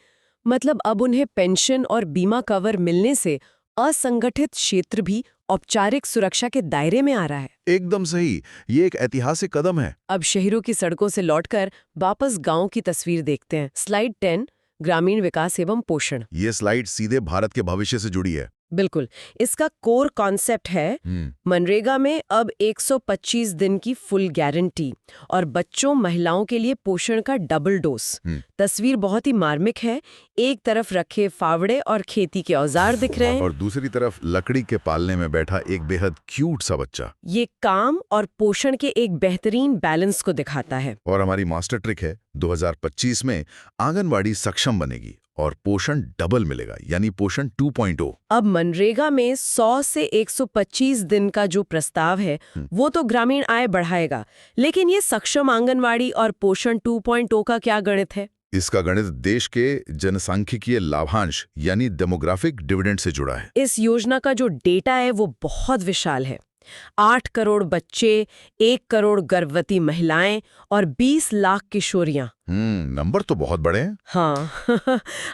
[SPEAKER 2] मतलब अब उन्हें पेंशन और बीमा कवर मिलने से असंगठित क्षेत्र भी औपचारिक सुरक्षा के दायरे में आ रहा है।
[SPEAKER 3] एकदम सही, ये एक ऐतिहासिक कदम है।
[SPEAKER 2] अब शहरों की सड़कों से लौटकर वापस गांव की तस्वीर देखते हैं। स्लाइड 10, ग्रामीण विकास एवं पोषण।
[SPEAKER 3] ये स्लाइड सीधे भारत के भविष्य से जुड़ी है।
[SPEAKER 2] बिल्कुल, इसका कोर कॉन्सेप्ट है मनरेगा में अब 125 दिन की फुल गारंटी और बच्चों महिलाओं के लिए पोषण का डबल डोज। तस्वीर बहुत ही मार्मिक है। एक तरफ रखे फावड़े और खेती के औजार दिख रहे हैं
[SPEAKER 3] और दूसरी तरफ लकड़ी के पालने में बैठा एक बेहद क्यूट सा बच्चा।
[SPEAKER 2] ये काम और पोषण के एक बेहतरीन बैलेंस को दिखाता है।
[SPEAKER 3] और हमारी मास्टर ट्रिक है 2025 में आंगनवाड़ी सक्षम बनेगी और पोषण डबल मिलेगा, यानी पोषण 2.0।
[SPEAKER 2] अब मनरेगा में 100 से 125 दिन का जो प्रस्ताव है वो तो ग्रामीण आय बढ़ाएगा, लेकिन ये सक्षम आंगनवाड़ी और पोषण 2.0 का क्या गणित है?
[SPEAKER 3] इसका गणित देश के जनसांख्यिकीय लाभांश यानी डेमोग्राफिक डिविडेंड से जुड़ा है।
[SPEAKER 2] इस योजना का जो डेटा है वो बहुत विशाल है। 8 करोड़ बच्चे, 1 करोड़ गर्भवती महिलाएं और 20 लाख किशोरियां।
[SPEAKER 3] नंबर तो बहुत बड़े हैं।
[SPEAKER 2] हाँ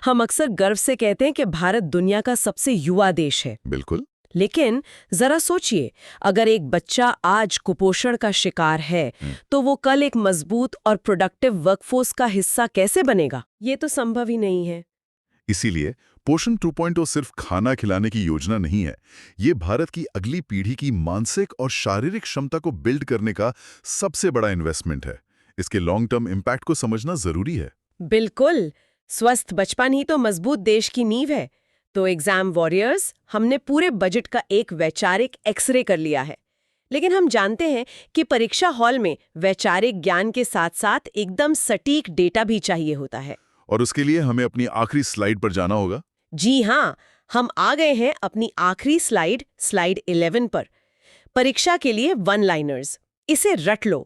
[SPEAKER 2] हम अक्सर गर्व से कहते हैं कि भारत दुनिया का सबसे युवा देश है।
[SPEAKER 3] बिल्कुल।
[SPEAKER 2] लेकिन जरा सोचिए, अगर एक बच्चा आज कुपोषण का शिकार है तो वो कल एक मजबूत और प्रोडक्टिव वर्कफोर्स का हिस्सा कैसे बनेगा? ये तो संभव ही नहीं है।
[SPEAKER 3] इसीलिए पोषण 2.0 सिर्फ खाना खिलाने की योजना नहीं है, ये भारत की अगली पीढ़ी की मानसिक और शारीरिक क्षमता को बिल्ड करने का सबसे बड़ा इन्वेस्टमेंट है। इसके लॉन्ग टर्म इम्पैक्ट को समझना जरूरी है।
[SPEAKER 2] बिल्कुल, स्वस्थ बचपन ही तो मजबूत देश की नींव है। तो एग्जाम वॉरियर्स, हमने पूरे बजट का एक वैचारिक एक्सरे कर लिया है, लेकिन हम जानते हैं कि परीक्षा हॉल में वैचारिक ज्ञान के साथ साथ एकदम सटीक डेटा भी चाहिए होता है।
[SPEAKER 3] और उसके लिए हमें अपनी आखिरी स्लाइड पर जाना होगा।
[SPEAKER 2] जी हाँ, हम आ गए हैं अपनी आखिरी स्लाइड, स्लाइड 11 पर। परीक्षा के लिए वन लाइनर्स, इसे रट लो।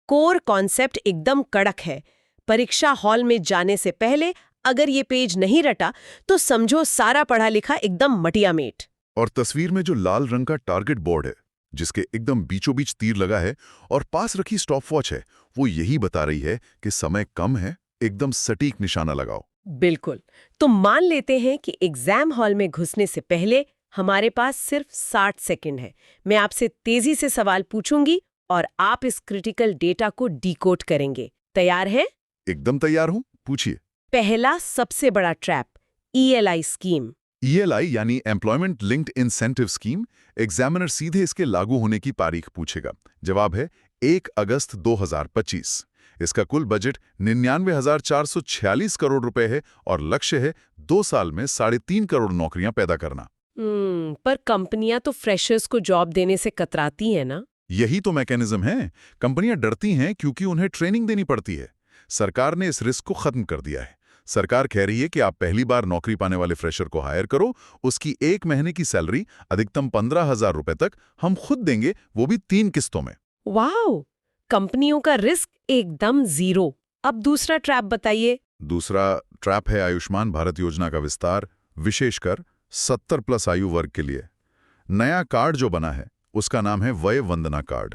[SPEAKER 2] कोर कॉन्सेप्ट एकदम कड़क है। परीक्षा हॉल में जाने से पहले अगर ये पेज नहीं रटा तो समझो सारा पढ़ा लिखा एकदम मटिया मेट।
[SPEAKER 3] और तस्वीर में जो लाल रंग का टारगेट बोर्ड है, जिसके एकदम बीचों बीच तीर लगा है और पास रखी स्टॉपवॉच है, वो यही बता रही है कि समय कम है, एकदम सटीक निशाना लगाओ।
[SPEAKER 2] बिल्कुल। तो मान लेते हैं कि एग्जाम हॉल में घुसने से पहले हमारे पास सिर्फ 60 सेकंड है। मैं आपसे तेजी से सवाल पूछूंगी और आप इस क्रिटिकल डेटा को डिकोड करेंगे। तैयार हैं?
[SPEAKER 3] एकदम तैयार हूं, पूछिए।
[SPEAKER 2] पहला सबसे बड़ा ट्रैप, ELI स्कीम।
[SPEAKER 3] ELI यानी employment linked incentive scheme. Examiner सीधे इसके लागू होने की तारीख पूछेगा। जवाब है 1 अगस्त 2025। इसका कुल बजट 99,446 करोड़ रुपए है और लक्ष्य है 2 साल में 3.5 करोड़ नौकरियां पैदा करना।
[SPEAKER 2] पर कंपनियां तो फ्रेशर्स को जॉब देने से कतराती हैं ना?
[SPEAKER 3] यही तो मैकेनिज्म है। कंपनियां डरती हैं क्योंकि उन्हें ट्रेनिंग देनी पड़ती है। सरकार ने इस रिस्क को खत्म कर दिया है। सरकार कह रही है कि आप पहली बार नौकरी पाने वाले फ्रेशर को हायर करो, उसकी 1 महीने की सैलरी अधिकतम 15,000 रुपए तक हम खुद देंगे, वो भी 3 किस्तों में।
[SPEAKER 2] वाओ, कंपनियों का रिस्क एकदम जीरो। अब दूसरा ट्रैप बताइए।
[SPEAKER 3] दूसरा ट्रैप है आयुष्मान भारत योजना का विस्तार, विशेषकर 70+ आयु वर्ग के लिए। नया कार्ड जो बना है उसका नाम है वय वंदना कार्ड।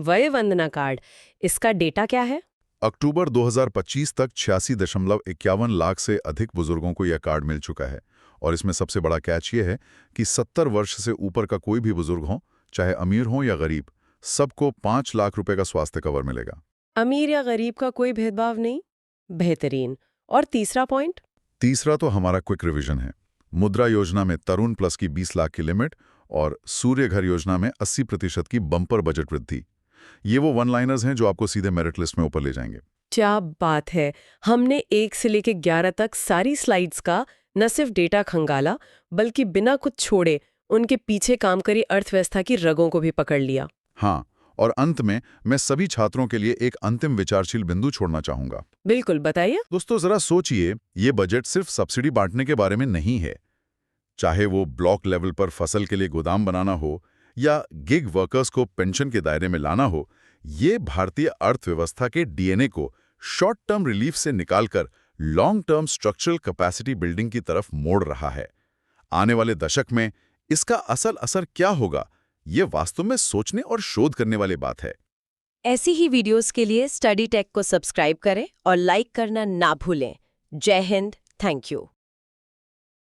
[SPEAKER 2] वय वंदना कार्ड, इसका डेटा क्या है?
[SPEAKER 3] अक्टूबर 2025 तक 86.51 लाख से अधिक बुजुर्गों को यह कार्ड मिल चुका है। और इसमें सबसे बड़ा कैच ये है कि 70 वर्ष से ऊपर का कोई भी बुजुर्ग हो, चाहे अमीर हो या गरीब, सबको 5 लाख रुपए का स्वास्थ्य कवर मिलेगा।
[SPEAKER 2] अमीर या गरीब का कोई भेदभाव नहीं? बेहतरीन। और तीसरा पॉइंट?
[SPEAKER 3] तीसरा तो हमारा क्विक रिवीजन है। मुद्रा योजना में तरुण प्लस की 20 लाख की लिमिट और सूर्य घर योजना में 80% की बम्पर बजट वृद्धि। ये वो वन लाइनर्स हैं जो आपको सीधे मेरिट लिस्ट में ऊपर ले जाएंगे।
[SPEAKER 2] क्या बात है! हमने 1 से लेकर 11 तक सारी स्लाइड्स का न सिर्फ डेटा खंगाला, बल्कि बिना कुछ छोड़े उनके पीछे काम करी अर्थव्यवस्था की रगों को भी पकड़ लिया।
[SPEAKER 3] हाँ, और अंत में मैं सभी छात्रों के लिए एक अंतिम विचारशील बिंदु छोड़ना चाहूंगा।
[SPEAKER 2] बिल्कुल, बताइए।
[SPEAKER 3] दोस्तों जरा सोचिए, ये बजट सिर्फ सब्सिडी बांटने के बारे में नहीं है। चाहे वो ब्लॉक लेवल पर फसल के लिए गोदाम बनाना हो या गिग वर्कर्स को पेंशन के दायरे में लाना हो, ये भारतीय अर्थव्यवस्था के डीएनए को शॉर्ट टर्म रिलीफ से निकालकर long term structural capacity building की तरफ मोड़ रहा है। आने वाले दशक में इसका असल असर क्या होगा, ये वास्तव में सोचने और शोध करने वाली बात है।
[SPEAKER 2] ऐसी ही वीडियोस के लिए स्टडी टेक को सब्सक्राइब करें और लाइक करना ना भूलें। जय हिंद, थैंक यू।